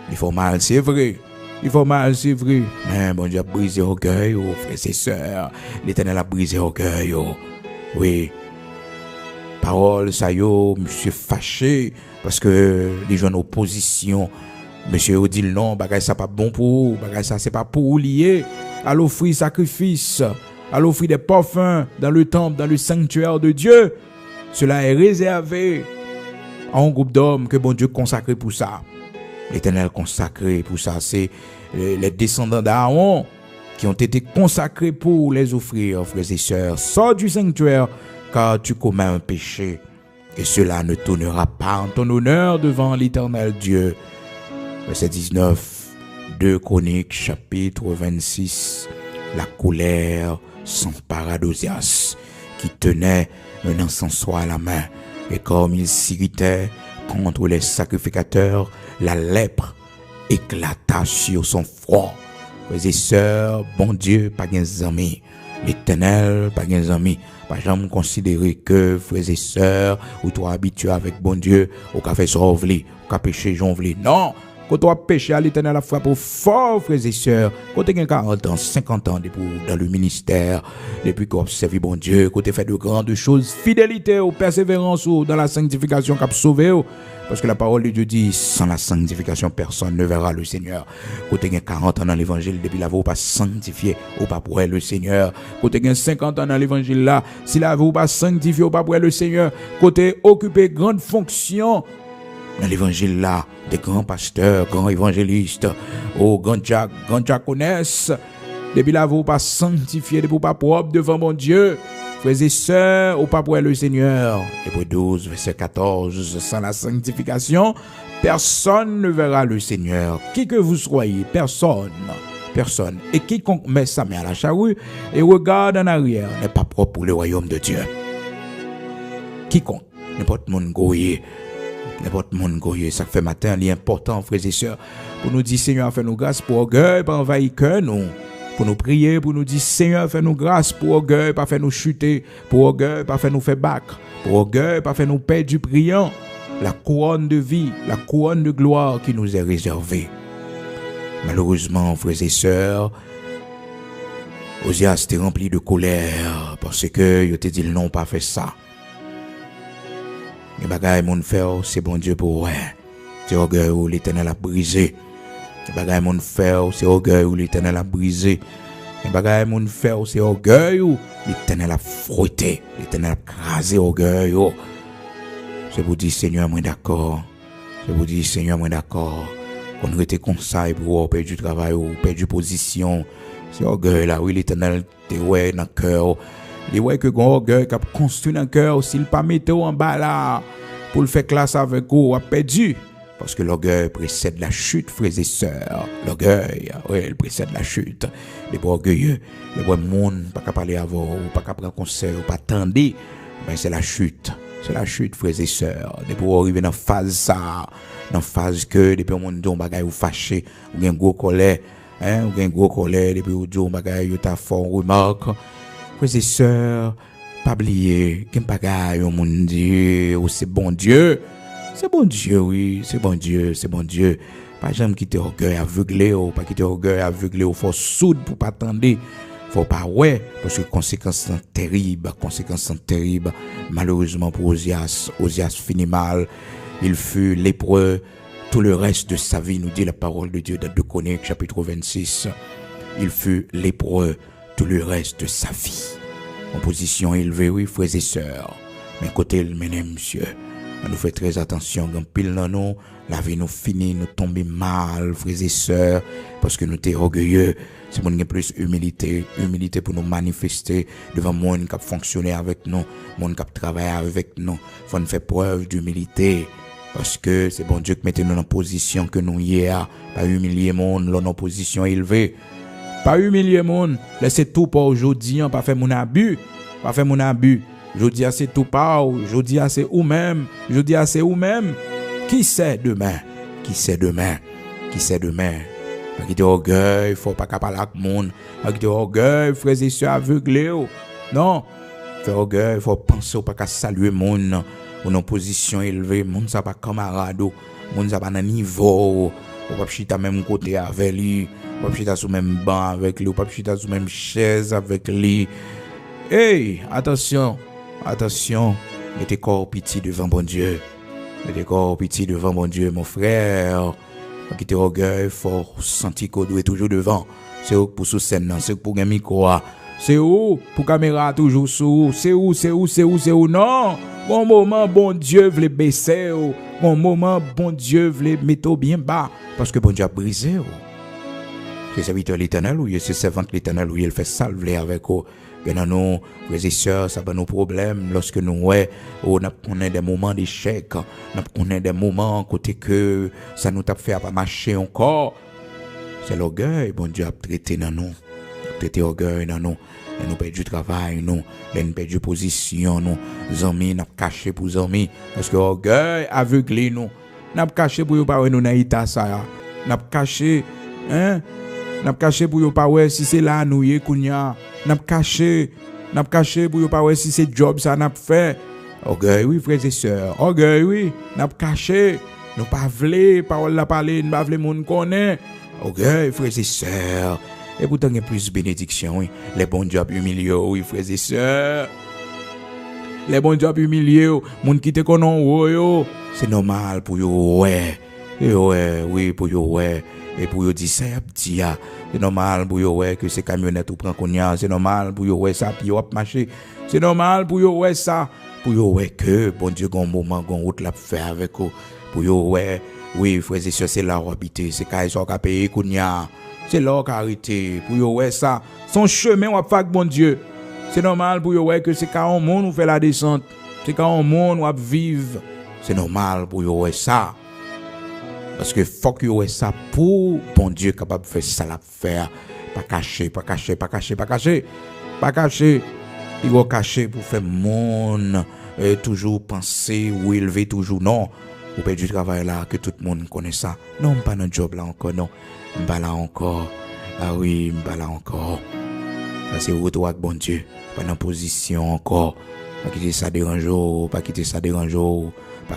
Il faut mal, c'est vrai. Mais bon Dieu a brisé orgueil, frères et sœurs. L'Éternel a brisé orgueil. Oui. Parole, ça y est, monsieur fâché, parce que les gens en opposition. Monsieur dit non, bagay ça pas bon pour vous, bagay ça c'est pas pour vous lier. À l'offrir sacrifice, à l'offrir des parfums dans le temple, dans le sanctuaire de Dieu. Cela est réservé à un groupe d'hommes que bon Dieu consacré pour ça. L'Éternel consacré pour ça, c'est les descendants d'Aaron qui ont été consacrés pour les offrir, frères et sœurs. Sors du sanctuaire, car tu commets un péché, et cela ne tournera pas en ton honneur devant l'Éternel Dieu. Verset 19, 2 Chroniques, chapitre 26. La colère s'empara d'Osias, qui tenait un encensoir à la main, et comme il s'irritait contre les sacrificateurs, la lèpre éclata sur son front. Frères et sœurs, bon Dieu, pas des amis. L'Éternel, pas des amis. Pas jamais considérer que, frères et sœurs, ou toi habitué avec bon Dieu, ou qu'a fait sauver, ou qu'a péché jonvli. Non! Quand tu as péché à l'Éternel, la frappe au fort, frères et sœurs. Quand tu as 40 ans, 50 ans dans le ministère, depuis qu'on observe bon Dieu, quand tu as fait de grandes choses, fidélité ou persévérance ou dans la sanctification qui a sauvé. Parce que la parole de Dieu dit, sans la sanctification, personne ne verra le Seigneur. Quand tu as 40 ans dans l'évangile, depuis là, vous pas sanctifié, ou pas pour le Seigneur. Quand tu as 50 ans dans l'évangile là, si là, vous pas sanctifié, ou pas pour le Seigneur. Quand tu as occupé grande fonction, dans l'évangile là, des grands pasteurs, grands évangélistes, grands diaconesses, depuis là, vous pas sanctifié, vous pas propre devant mon Dieu. Frères et sœurs, ou pas pour le Seigneur. Hébreux 12, verset 14, sans la sanctification, personne ne verra le Seigneur. Qui que vous soyez, personne. Et quiconque met sa main à la charrue et regarde en arrière n'est pas propre pour le royaume de Dieu. Quiconque, n'importe monde goyé. Ça fait matin, il est important, frères et sœurs, pour nous dire, Seigneur, fais-nous grâce pour orgueil, pas envahir cœur, nous. Pour nous prier, pour nous dire, Seigneur, fais-nous grâce pour orgueil, pas faire nous chuter, pour orgueil, pas faire nous faire bac, pour orgueil, pas faire nous perdre du brillant, la couronne de vie, la couronne de gloire qui nous est réservée. Malheureusement, frères et sœurs, Osias était rempli de colère, parce que il te dit non, pas fait ça. Les bagailles mon frère, c'est bon Dieu pour ouais. C'est orgueil où l'Éternel a brisé. Les bagailles mon frère, c'est orgueil où l'Éternel a brisé. Les bagages moun fait c'est orgueil ou l'Éternel a frotté, l'Éternel a crasé orgueil. C'est pour dire Seigneur moi d'accord. C'est pour dire Seigneur moi d'accord. On était comme ça et pour perdre du travail ou perdre du position. C'est orgueil là, oui l'Éternel te ouais dans cœur. Les ouais que gon orgueil qui a construit dans cœur s'il pas mettre en bas là pour le faire classe avec vous a perdu. Parce que l'orgueil précède la chute, frères et sœurs. L'orgueil, oui, il précède la chute. Les bons orgueilleux, les bons monde, pas qu'à parler avant, ou pas qu'à prendre conseil, ou pas attendre, ben c'est la chute. C'est la chute, frères et sœurs. Depuis qu'on arrive dans phase ça, dans phase que, depuis qu'on dit on bagaille ou fâché, ou un gros colère, hein, ou un gros colère, depuis qu'on dit on bagaille ou ta fort remarque. Frères et sœurs, pas oublier, qu'un bagaille, on monde dit, ou c'est bon Dieu. C'est bon Dieu, oui, c'est bon Dieu, c'est bon Dieu. Pas jamais quitter orgueil aveuglé, ou pas quitter orgueil aveuglé, ou faut soude pour pas attendre. Faut pas ouais, parce que conséquences sont terribles, Malheureusement pour Osias finit mal. Il fut lépreux tout le reste de sa vie, nous dit la parole de Dieu dans 2 Chroniques, chapitre 26. Il fut lépreux tout le reste de sa vie. En position élevée, oui, frères et sœurs. Mais côté le mené, monsieur. On nous fait très attention, quand pile dans nous, la vie nous finit, nous tombe mal, frères et sœurs, parce que nous sommes orgueilleux. C'est pour nous plus humilité pour nous manifester devant le monde qui a fonctionné avec nous, le monde qui a travaillé avec nous. Il faut nous faire preuve d'humilité, parce que c'est bon Dieu qui mette nous dans la position que nous y est, pas humilier le monde, dans une position élevée. Pas humilier le monde, laissez tout pour aujourd'hui, pas faire mon abus, Je dis c'est tout pas, je dis c'est ou même, Qui sait demain? Pas quitter orgueil, faut pas parler avec monde. Pas quitter orgueil, frères et sœurs aveuglés. Non, faire orgueil, faut penser pas qu'à saluer monde ou en position élevée, monde ça pas camarade, monde ça pas dans niveau, ou pas chita même côté avec lui, ou pas chita sur même banc avec lui, ou pas chita sur même chaise avec lui. Hey, attention, mettez corps pitié devant bon Dieu. Mon frère. Pas quitter orgueil, faut sentir qu'on doit toujours devant. C'est où pour sous scène, c'est pour un micro. C'est où pour caméra toujours sous. C'est où. Non. Bon moment, bon Dieu veut baisser. Bon moment, bon Dieu veut mettre bien bas. Parce que bon Dieu a brisé. C'est serviteur l'Éternel, ou c'est servante l'Éternel, où il fait salver avec eux. Dans nos frères et sœurs, ça va nos problèmes lorsque nous on a des moments d'échec, on a des moments côté que ça nous a fait pas marcher encore. C'est l'orgueil, bon Dieu a traité dans nous, orgueil dans nous. Et nous perdons du travail, nous perdons du position, nous amis, nous caché pour amis, parce que l'orgueil aveuglé nous, nous caché pour pas nous naïta ça, nous caché, hein? N'a caché pour yo pas ouais si c'est là nous yé kounya n'a caché pour yo pas ouais si c'est job ça n'a fait orgueil oui frères et sœurs orgueil oui n'a caché nous pas vle parole la parler nous pas vle monde connaît orgueil frères et sœurs et pourtant il y a plus bénédiction oui les bons jobs humiliés oui frères et sœurs les bons jobs humiliés monde qui te connaît yo c'est normal pour yo ouais oui pour yo ouais. Et pour yo dire ça c'est normal pour yo ouais que ces camionnettes ou prend cognac, c'est normal pour yo ouais ça puis yo a marché, c'est normal pour yo ouais ça pour yo ouais que bon Dieu gon moment gon route la faire avec eux pour yo ouais oui frères et sœurs c'est là où habiter c'est quand ils ka payer cognac c'est là où arrêter pour yo ouais ça son chemin ou faire bon Dieu c'est normal pour yo ouais que c'est quand on monde ou fait la descente c'est quand on monde ou vivre c'est normal pour yo ouais ça. Parce que faut que vous ça pour bon Dieu capable de faire ça la faire pas cacher il va cacher pour faire monde toujours penser ou élever toujours non ou perdre du travail là que tout le monde connaît ça non pas dans job là encore non pas là encore ah oui pas là encore ça c'est retour avec bon Dieu pas dans position encore pas quitter ça dérange pas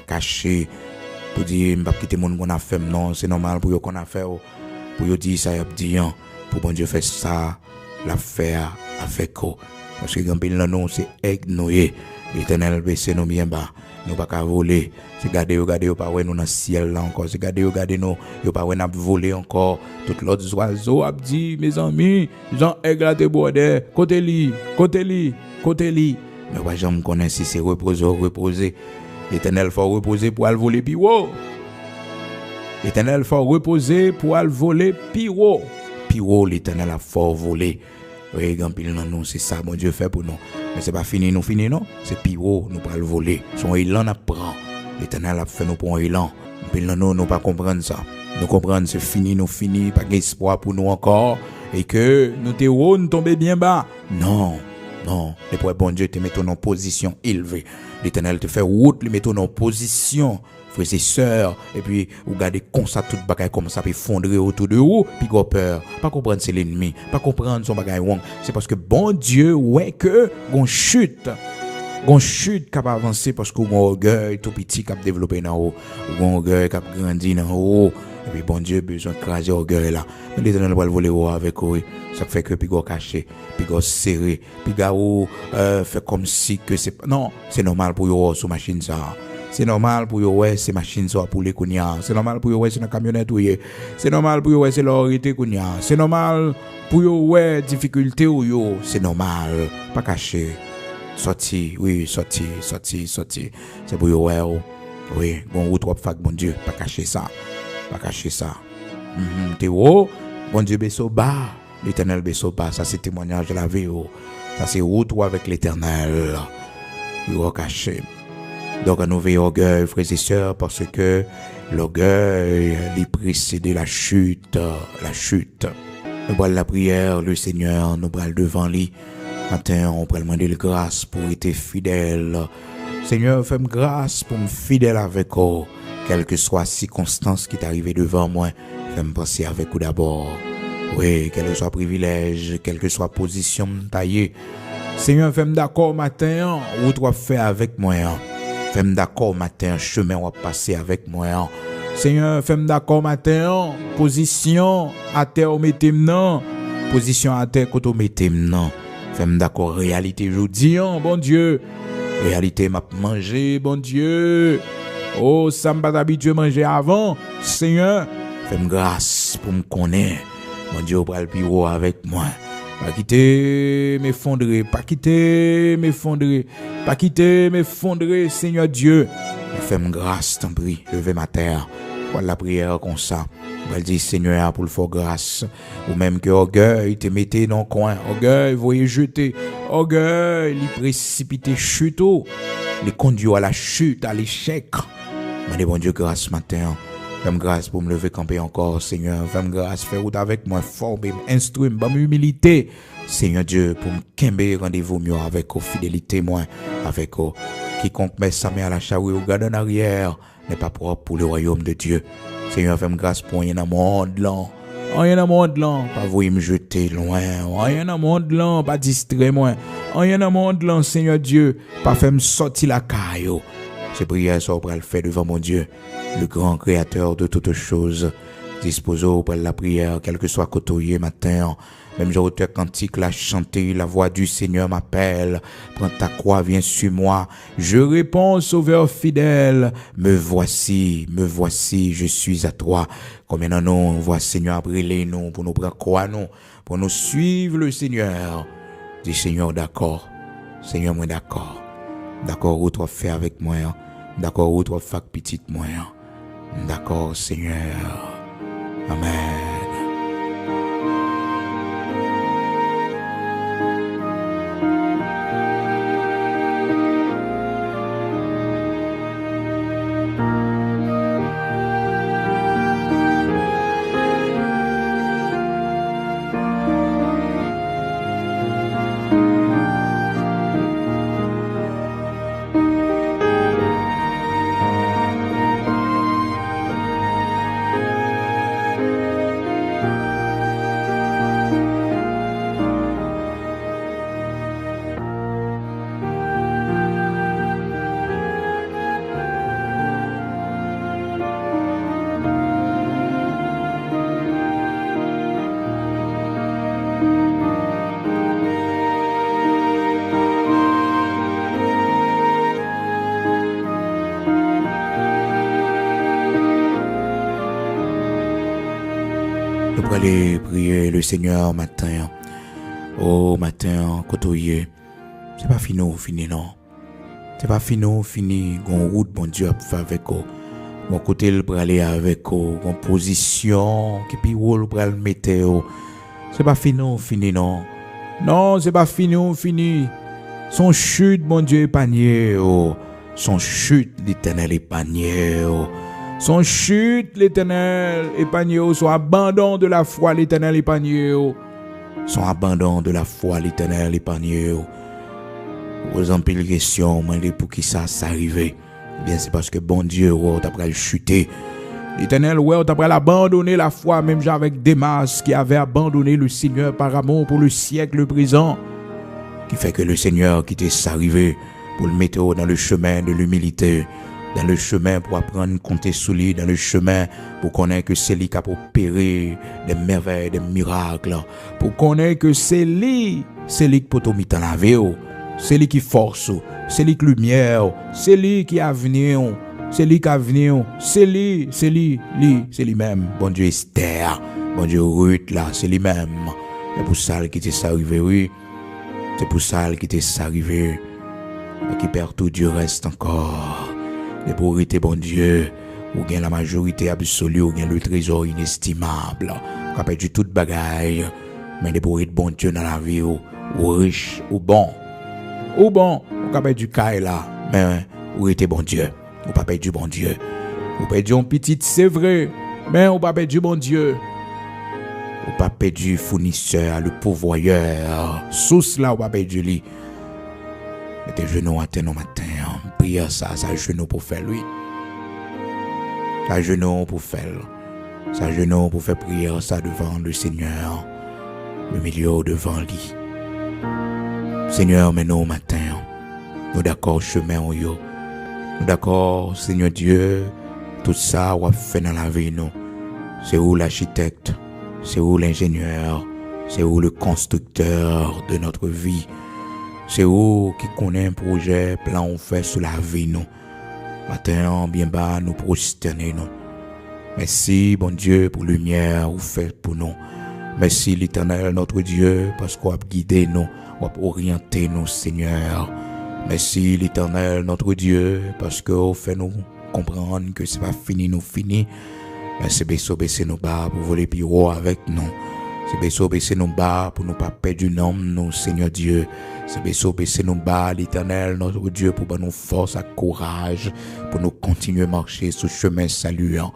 cacher pour dire pas quitter monde qu'on a fait non c'est normal pour yo qu'on a fait pour yo dire ça y a dit pour bon Dieu faire ça la faire avec eux parce que quand pile non c'est aigle noyé l'Éternel baisser nous bien bas nous pas qu'à voler. C'est garder pas ouais nous dans le ciel là encore. C'est garder nous, yo pas ouais n'a voler encore. Tout l'autre oiseau a dit mes amis, Jean aigle à déborder, côté li. Mais ouais, j'aime connais si c'est reposer. L'Éternel faut reposer pour aller voler plus haut. L'Éternel faut reposer pour aller voler plus haut. Plus haut, l'Éternel a fort voler. Oui, grand pile dans nous, c'est ça, mon Dieu fait pour nous. Mais c'est pas fini, non. C'est plus haut, nous pas le voler. Son élan apprend. L'Éternel a fait nous pour un élan. Pile dans nous, nous pas comprendre ça. Nous comprendre, c'est fini, pas d'espoir pour nous encore. Et que nous te haut, nous tomber bien bas. Non. Le pour bon Dieu te met en position élevée. L'Éternel te fait route, le met en position, frères et sœurs, et puis vous gardez comme ça toute bagaille comme ça puis fondre autour de vous, puis vous peur. Pas comprendre c'est l'ennemi, pas comprendre son bagaille wrong. C'est parce que bon Dieu ouais que gon chute capable avancer parce que gon orgueil tout petit cap développer dans haut, gon orgueil cap grandi dans haut. Et puis bon Dieu besoin de craser orgueil là. Mais l'Éternel va le voler avec eux. Ça fait que puis go caché, puis go serré, puis go fait comme si que c'est non, c'est normal pour yo sur machine ça. C'est normal pour yo ouais c'est machine ça pour les kounya. C'est normal pour yo ouais c'est une camionnette ou c'est normal pour yo ouais c'est l'orité kounya. C'est normal pour yo ouais difficulté ou yo, c'est normal, pas caché. Sorti. C'est pour yo ouais. Oui, bon route trop fac bon Dieu, pas cacher ça. T'es haut, bon Dieu beso bas, l'Éternel beso bas, ça c'est témoignage de la vie. Ça c'est route avec l'Éternel. Il va cacher. Donc nous veillons orgueil, frères et sœurs, parce que l'orgueil lui précède la chute. Nous prenons la prière, le Seigneur, nous prenons devant lui. Matin, on peut demander la grâce pour être fidèle. Seigneur, fais-moi grâce pour me fidèle avec vous. Quelle que soit la circonstance qui est arrivée devant moi, fais-moi penser avec vous d'abord. Oui, quel que soit le privilège, quelle que soit la position taillée. Seigneur, fais-moi d'accord matin, où tu vas faire avec moi. Fais-moi d'accord matin, chemin où passer avec moi. Seigneur, fais-moi d'accord matin, position à terre où mettez-moi. Position à terre où mettez-moi. Fais-moi d'accord réalité, je dis, bon Dieu. Réalité m'a mangé, bon Dieu. Oh, ça m'a pas habitué à manger avant. Seigneur, fais-moi grâce pour me connaître. Mon Dieu, pour le bureau avec moi. Pas quitter, m'effondrer. Seigneur Dieu. Fais-moi grâce, t'en prie. Levez ma terre. Voilà la prière comme ça. On va dire, Seigneur, pour le faire grâce. Ou même que orgueil, te mettez dans le coin. Orgueil, voyez jeter. Orgueil, les précipiter chute. Les conduire à la chute, à l'échec. Mais bon Dieu, grâce matin. Fais-moi grâce pour me lever camper encore, Seigneur. Fais-moi grâce, fais route avec moi, former, instruire, humilité. Seigneur Dieu, pour me kembe rendez-vous mieux avec vous, fidélité, moi, avec vous. Quiconque met sa main à la charrue ou garde en arrière n'est pas propre pour le royaume de Dieu. Seigneur, fais-moi grâce pour rien dans le monde là. Rien dans le monde là, pas vouloir me jeter loin. Rien dans le monde là, pas distraire moi. Rien dans le monde là, Seigneur Dieu, pas faire me sortir la caillou. Ces prières sont pour le faire devant mon Dieu, le grand créateur de toutes choses. Disposons pour la prière, quel que soit côtoyé matin. Même j'ai auteur cantique la chanter, la voix du Seigneur m'appelle. Prends ta croix, viens sur moi. Je réponds, sauveur fidèle. Me voici, je suis à toi. Combien de nous, voix Seigneur, brûler nous, pour nous prendre croix nous, pour nous suivre le Seigneur. Dis Seigneur, d'accord. Seigneur, moi d'accord. D'accord, où tu vas faire avec moi. D'accord, où tu vas faire petite moi. D'accord, Seigneur. Amen. aller prier le Seigneur matin. Oh, matin, côtoyer. C'est pas fini, non. C'est pas fini. Gon route, bon Dieu, pour faire avec vous. Mon côté, le pour aller avec vous. Gon position, qui puis où le pour le mettre. C'est pas fini, non. Non, c'est pas fini. Son chute, mon Dieu, épargné. Son chute, l'Éternel épargné. Son chute, l'Éternel épargné. Son abandon de la foi, l'Éternel épargné. Son abandon de la foi, l'Éternel épargné. Vous en pile question, pour qui ça s'arrive. Bien, c'est parce que bon Dieu, t'as pris le chuter. L'Éternel, t'as pris abandonner la foi, même avec Démas qui avait abandonné le Seigneur par amour pour le siècle présent. Qui fait que le Seigneur qui t'est arrivé pour le mettre dans le chemin de l'humilité, dans le chemin pour apprendre à compter sur lui, dans le chemin pour connaître que c'est lui qui a opéré des merveilles, des miracles, pour connaître que c'est lui qui peut te mettre en la vie. C'est lui qui force, c'est lui qui lumière, c'est lui qui a venir, c'est lui qui a venir, c'est lui-même. Bon Dieu Esther, bon Dieu Ruth là, c'est lui-même. C'est pour ça qu'il t'est arrivé, oui. C'est pour ça qu'il t'est arrivé. Et qui perd tout du reste encore. Les pauvretés, bon Dieu, ou bien la majorité absolue, ou bien le trésor inestimable. Ou perdu toute bagaille. Mais les pauvretés, bon Dieu, dans la vie, ou riche, ou bon. Ou bon, ou pas perdu caille là, mais ou était bon Dieu, ou pas perdu bon Dieu. Ou perdu un petit, c'est vrai, mais ou pas perdu bon Dieu. Ou pas perdu fournisseur, le pourvoyeur, sous là ou pas perdu lui. Mettez genoux à terre au matin, prière ça genou pour faire lui. Ça genou pour faire. Ça genou pour faire prière ça devant le Seigneur. Le milieu devant lui. Seigneur, mais nous, matin, nous d'accord chemin, nous d'accord, Seigneur Dieu, tout ça, on fait dans la vie, nous. C'est où l'architecte, c'est où l'ingénieur, c'est où le constructeur de notre vie, c'est où qui connaît un projet, plan on fait sur la vie, nous. Matin, bien bas, nous prosterner, nous. Merci, bon Dieu, pour la lumière, vous faites pour nous. Merci, l'Éternel, notre Dieu, parce qu'on a guidé nous. On va orienter nous, Seigneur. Merci l'Éternel, notre Dieu, parce que vous fait nous comprendre que c'est pas fini, nous fini. Mais c'est baisser nos bas pour voler piro avec nous. C'est baisser nos bas pour nous pas perdre du nom, nous, Seigneur Dieu. C'est baisser nos bas, l'Éternel, notre Dieu, pour nous force et courage, pour nous continuer à marcher sur le chemin saluant.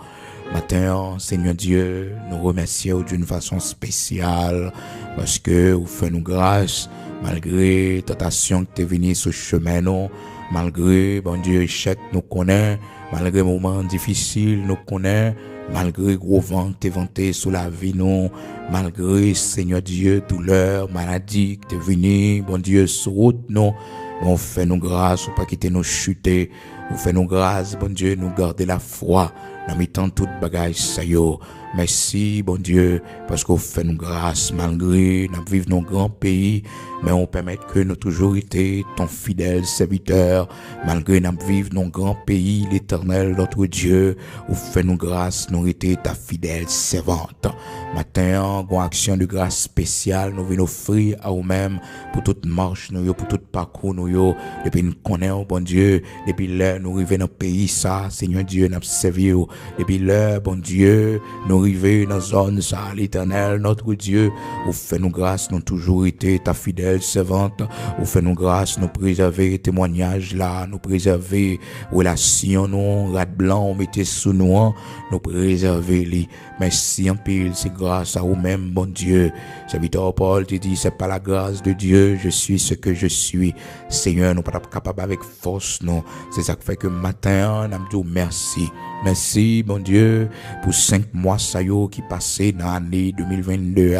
Matin, Seigneur Dieu, nous remercions d'une façon spéciale parce que vous faites nous grâce. Malgré tentation que tu es venu sur le chemin, nous, malgré, bon Dieu, échec, nous connaît, malgré moments difficiles, nous connaît, malgré gros vent que tu es vanté sur la vie, nous, malgré, Seigneur Dieu, douleur, maladie que tu es venu, bon Dieu, sur route, nous, on fait nous grâce, pour pas quitter nous chuter, on fait nous grâce, bon Dieu, nous garder la foi, dans mettant toute bagage, ça y est. Merci, bon Dieu, parce qu'on fait nous grâce, malgré nous vivons dans grand pays, mais on permet que nous toujours été ton fidèle serviteur, malgré nous vivons dans grand pays, l'Éternel, notre Dieu, on fait nous grâce, nous été ta fidèle servante. Matin, en action de grâce spéciale, nous venons offrir à nous-mêmes pour toute marche, nous, pour tout parcours, nous, depuis nous connaissons, bon Dieu, depuis l'heure, nous arrivons dans le pays, ça, Seigneur Dieu, nous servi, depuis l'heure, bon Dieu, nous arriver dans la zone, ça, l'Éternel, notre Dieu, vous fait nous grâce, nous toujours été ta fidèle servante, vous fait nous grâce, nous préserver témoignages là, nous préserver relations, nous, rad blanc, mettez sous nous, nous préserver les. Merci en pile, c'est grâce à vous-même, bon Dieu. Serviteur Paul te dit, c'est pas la grâce de Dieu, je suis ce que je suis. Seigneur, nous pas capables avec force, non. C'est ça qui fait que matin, nous disons merci. Merci, bon Dieu, pour 5 mois ça yo qui passé dans l'année 2022.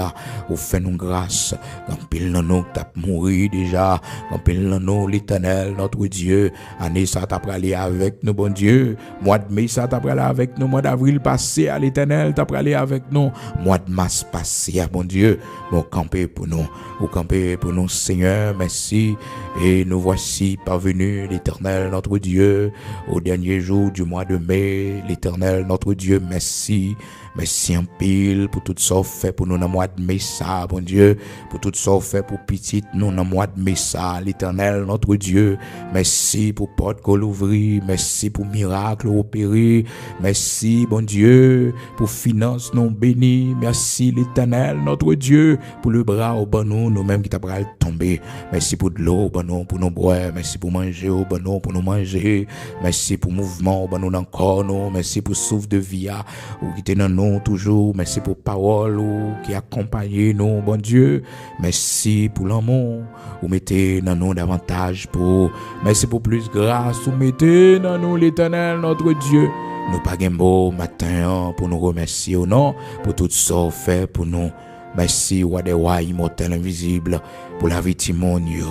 Vous fait nous grâce. Quand pile dans nous t'as mouru déjà. Quand pile dans nous l'Éternel, notre Dieu. Année ça t'a aller avec nous, bon Dieu. Mois de mai ça t'a aller avec nous. Mois d'avril passé à l'Éternel t'a aller avec nous. Mois de mars passé, bon Dieu. Bon camper pour nous. Vous camper pour nous, Seigneur. Merci. Et nous voici parvenus, l'Éternel, notre Dieu, au dernier jour du mois de mai. remercier l'Éternel, notre Dieu, merci. Merci en pile pour tout ça fait pour nous dans le mois de mai ça, bon Dieu, pour tout ça fait pour petite nous dans le mois de mai ça, l'Éternel, notre Dieu. Merci pour porte qu'on ouvrit, merci pour miracle opéré, merci, bon Dieu, pour finance non bénie, merci l'Éternel, notre Dieu, pour le bras au bon nous-mêmes qui t'a pral tomber, merci pour de l'eau au bon pour nous boire, merci pour manger au bon pour nous manger, merci pour mouvement au bon dans corps nous, merci pour souffle de vie ou qui t'es dans nous toujours, merci pour parole ou qui accompagne nous, bon Dieu, merci pour l'amour, ou mettez dans nous davantage pour, merci pour plus grâce, ou mettez dans nous l'Éternel, notre Dieu. Nous pas un mot matin pour nous remercier ou non, pour tout ça fait pour nous. Merci, roi des rois immortel invisible, pour la vie Timonio.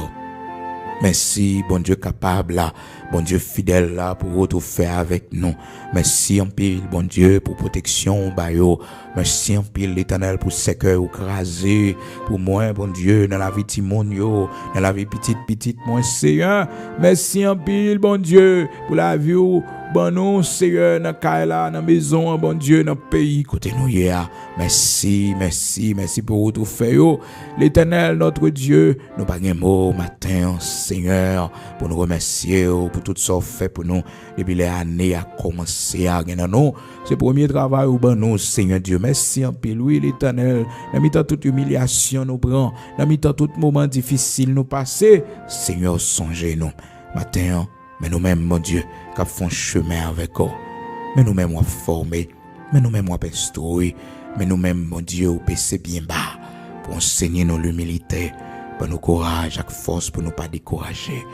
Merci, bon Dieu capable là, bon Dieu fidèle là, pour tout faire avec nous. Merci en pile, bon Dieu, pour protection, bayo. Merci en pile, l'Éternel, pour ce cœur crasé, pour moi, bon Dieu, dans la vie Timonio, dans la vie petite, mon Seigneur. Merci en pile, bon Dieu, pour la vie, bon nous, Seigneur, dans la maison, bon Dieu, dans le pays, côté nous, hier. Merci pour tout faire, l'Éternel, notre Dieu, nous pas un mot matin, Seigneur, pour nous remercier, pour tout ça fait pour nous, depuis les années à commencer à gagner nous, c'est le premier travail au bon nous, Seigneur Dieu. Merci en pile, oui, l'Éternel, dans mi-temps toute humiliation nous prend, dans mi-temps tout moment difficile nous passer, Seigneur, songez-nous, matin, mais nous-mêmes, mon Dieu, qui font chemin avec eux, mais nous-mêmes, on formé, mais nous-mêmes, on instruit, mais nous-mêmes, mon Dieu, on baisser bien bas, pour enseigner nous l'humilité, pour nous courage, avec force, pour nous pas décourager,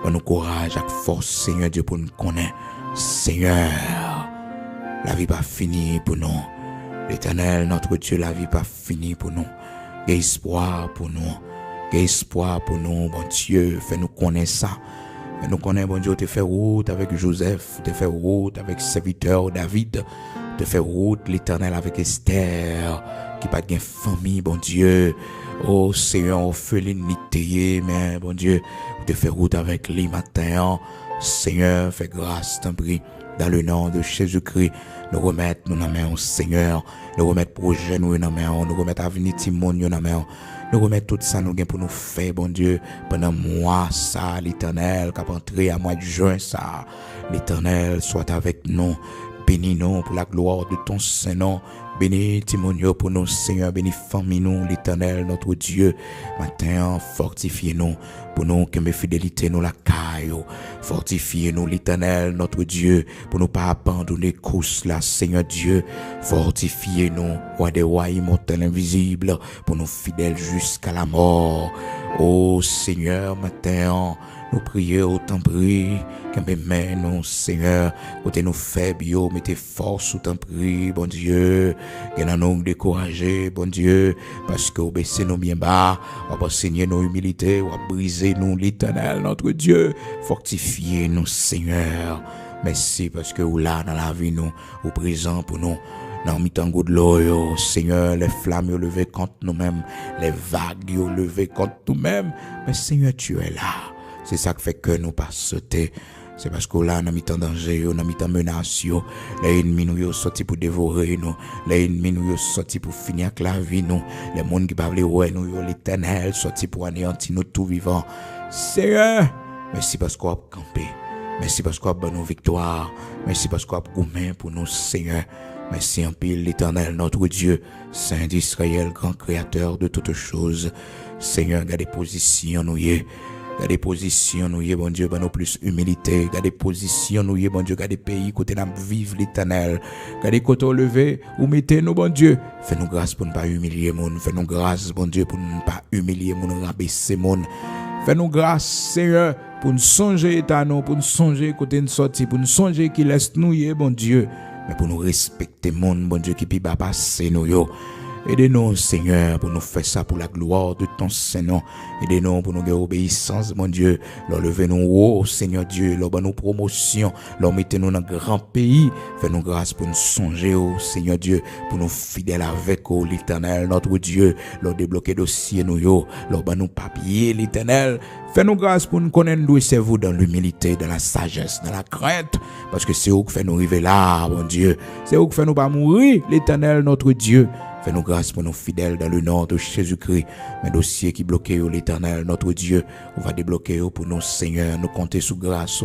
pour nous courage, avec force, Seigneur Dieu, pour nous connaître, Seigneur, la vie pas finie pour nous, l'Éternel, notre Dieu, la vie pas finie pour nous, il y a espoir pour nous, il y a espoir pour nous, bon Dieu, fais-nous connaître ça. Mais nous connaissons, bon Dieu, tu fais route avec Joseph, tu fais route avec serviteur David, tu fais route l'Éternel avec Esther, qui pas de famille, bon Dieu. Oh Seigneur, orphelinité, mais bon Dieu, tu fais route avec les matins. Seigneur, fais grâce, t'en prie, dans le nom de Jésus-Christ. Nous remettons nous dans la main, Seigneur. Nous remettons projet nous dans la main. Nous remettons avenir Timon dans la main. Nous remettons tout ça nous gain pour nous faire, bon Dieu, pendant mois ça, l'Éternel, qui a entré à mois de juin ça. L'Éternel soit avec nous. Bénis-nous pour la gloire de ton Saint-Nom. Bénis Timonio pour nous, Seigneur. Bénis famille nous, l'Éternel, notre Dieu. Matin, fortifiez-nous pour nous, que mes fidélités nous la caille. Fortifiez-nous, l'Éternel, notre Dieu, pour nous pas abandonner course là, Seigneur Dieu. Fortifiez-nous, roi des rois immortel invisible, pour nous fidèles jusqu'à la mort. Oh Seigneur, matin, nous prions autant prie, que nous, Seigneur, côté nous faibles, mettez force autant prie, bon Dieu, que nous décourager, bon Dieu, parce que vous baissez nous bien bas, on va enseigner nos humilités, on va briser nous, l'Éternel, notre Dieu, fortifiez nous, Seigneur. Merci parce que vous là dans la vie nous, vous présent pour nous. Dans mi-temps de l'eau, Seigneur, les flammes sont levées contre nous-mêmes, les vagues sont levées contre nous-mêmes. Mais Seigneur, tu es là. C'est ça qui fait que nous pas sauter. C'est parce que là, dans mi-temps danger, dans mi-temps menace, les ennemis nous sont sortis pour dévorer nous. Les ennemis nous sont sortis pour finir avec la vie nous. Les gens qui parlent ouais nous, l'Éternel, sortis pour anéantir nous tout vivant. Seigneur, merci parce qu'on a campé. Merci parce qu'on a donné nos victoires. Merci parce qu'on a gourmand pour nous, Seigneur. Merci en pile, l'Éternel, notre Dieu, Saint d'Israël, grand créateur de toutes choses. Seigneur, garde des positions, nous y est. Garde des positions, nous y est, bon Dieu, ben nous plus humilité. Garde des positions, nous y est, bon Dieu, garde des pays, côté nous vivre l'Éternel. Garde des côtés levés, ou mettez-nous, bon Dieu. Fais-nous grâce pour ne pas humilier moun. Fais-nous grâce, bon Dieu, pour ne pas humilier moun, rabaisser moun. Fais-nous grâce, Seigneur, pour nous songer à nous, pour nous songer côté nous sortir, pour nous songer qui laisse nous y est, bon Dieu. Mais pour nous respecter, mon bon Dieu, qui peut pas passer nous, yo. Aidez-nous, Seigneur, pour nous faire ça pour la gloire de ton Saint-Nom. Aidez-nous pour nous garder obéissance, mon Dieu. Leur levez-nous haut, Seigneur Dieu. Leur bonne promotion. Leur mettez-nous dans un grand pays. Fais-nous grâce pour nous songer, oh Seigneur Dieu, pour nous fidèles avec, oh l'Éternel, notre Dieu. Leur débloquer dossier, nous, yo. Leur bonne nous papier, l'Éternel. Fais-nous grâce pour nous connaître, nous, c'est vous dans l'humilité, dans la sagesse, dans la crainte. Parce que c'est vous qui fait nous arriver là, mon Dieu. C'est vous qui fait nous pas mourir, l'Éternel, notre Dieu. Fais-nous grâce pour nos fidèles dans le nom de Jésus-Christ. Mes dossiers qui bloquent l'Éternel, notre Dieu, on va débloquer pour nos Seigneurs. Nous compter sous grâce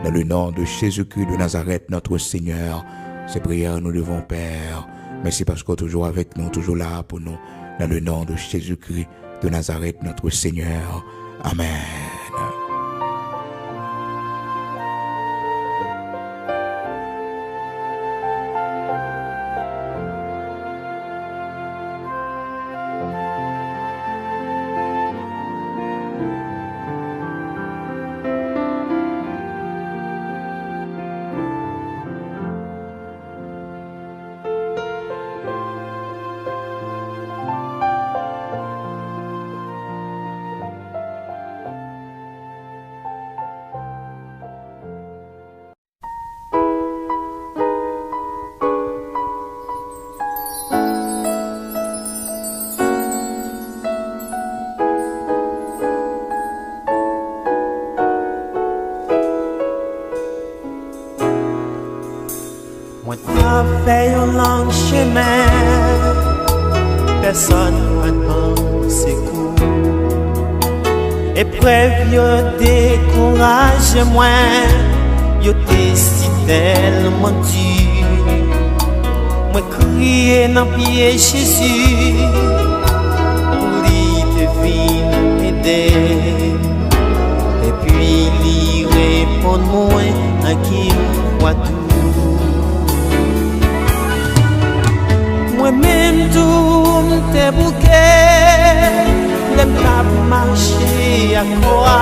dans le nom de Jésus-Christ de Nazareth, notre Seigneur. Ces prières, nous devons, Père. Merci parce que toujours avec nous, toujours là pour nous. Dans le nom de Jésus-Christ de Nazareth, notre Seigneur. Amen. Moi t'as fait un long chemin, personne ne pense coup. Épreuve yo décourage moi, yo t'es si tellement dur. Moi crier dans pied Jésus, pour lui te venir m'aider. Et puis lui répond moi à qui moi tout. Moi-même tout m'te bouquet, l'aime pas marcher à quoi.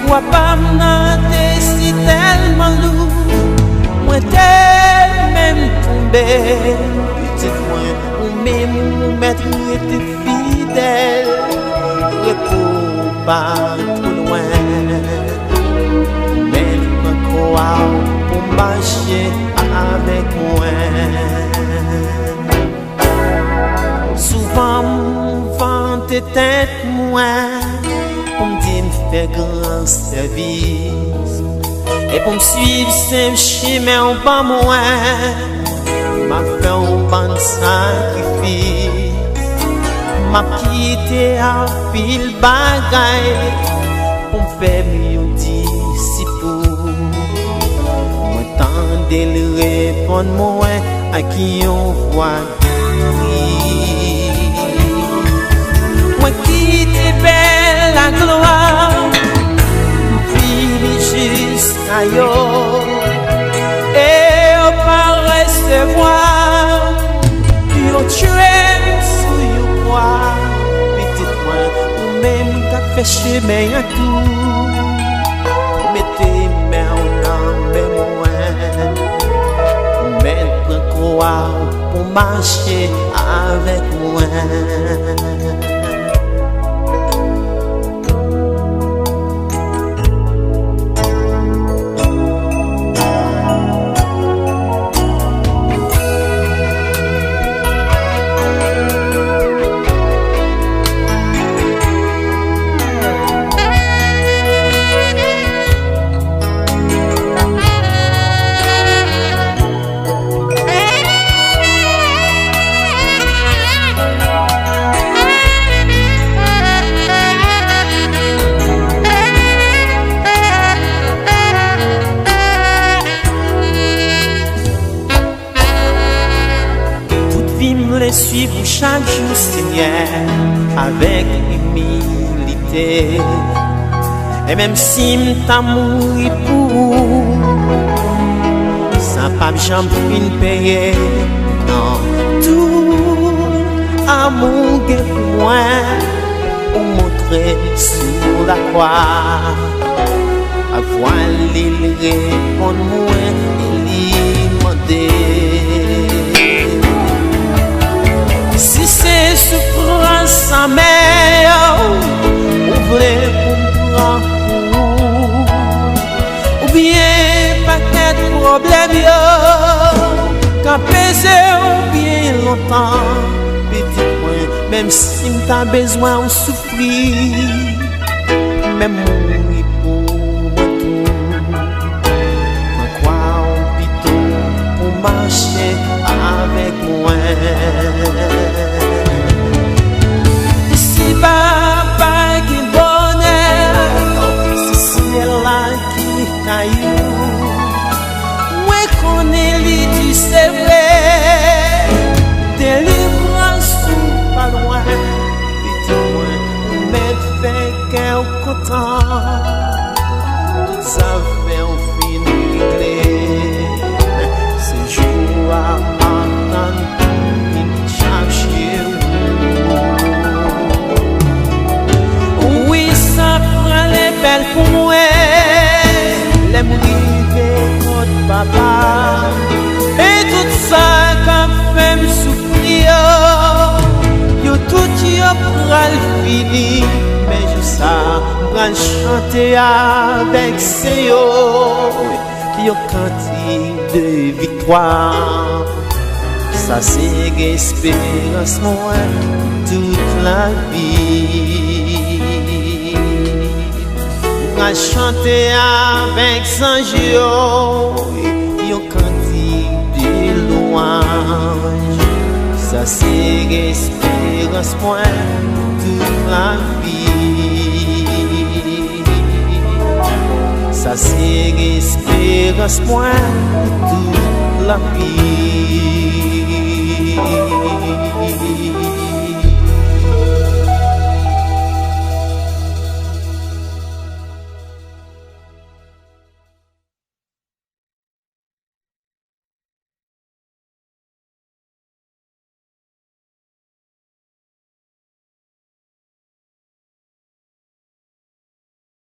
Quoi pas m'nante si tellement lourd. Moi t'es même tombé, petite moi ou même ou mettre était fidèle. Repos pas trop loin, même quoi pour marcher avec moi. Souvent m'vante tête moi pour me dire faire grand service et pour me suivre ce chemin pas moi m'a fait un bon sacrifice m'a quitté à pile bagaille pour me faire mieux disciple. Moi tendez le répondre moi à qui on voit. Moi qui t'ai belle la gloire, fini jusqu'à yo, et on va recevoir, yo tuer sous yo quoi, petite moi, ou même t'as fait chemin à tout, mettez main en mémoire, mettre quoi pour marcher avec moi. Suivre chaque jour, Seigneur, avec humilité. Et même si m't'a mouru pour, ça pas jamais fin payer. Non, tout amour que pour moi, pour montrer sur la croix. À voiler les répondre moi et lui demander. sa mère, ouvrez pour prendre ou bien paquet de problèmes qu'à peser ou bien longtemps. Petit point, même si t'as besoin de souffrir, même mourir pour moi tout. Ma croix en piton pour marcher avec moi. Papa qui bonheur, c'est ciel là qui caillou. Ouais qu'on est lui, tu sais vrai. Délivrance ou pas loin, petit loin, mais fait qu'un content. Tout ça fait au fin réglé. C'est jour à attendre une chercher. Belle pour moi, les mourir contre papa, et tout ça quand fait me souffrir, yo tout yo pral fini, mais je sais pral chanter avec ces yo cantique de victoire, ça c'est l'espérance moi toute la vie. À chanter avec Sanjio, yon cantique de louange. Ça c'est l'espérance moi toute la vie. Ça c'est l'espérance moi toute la vie.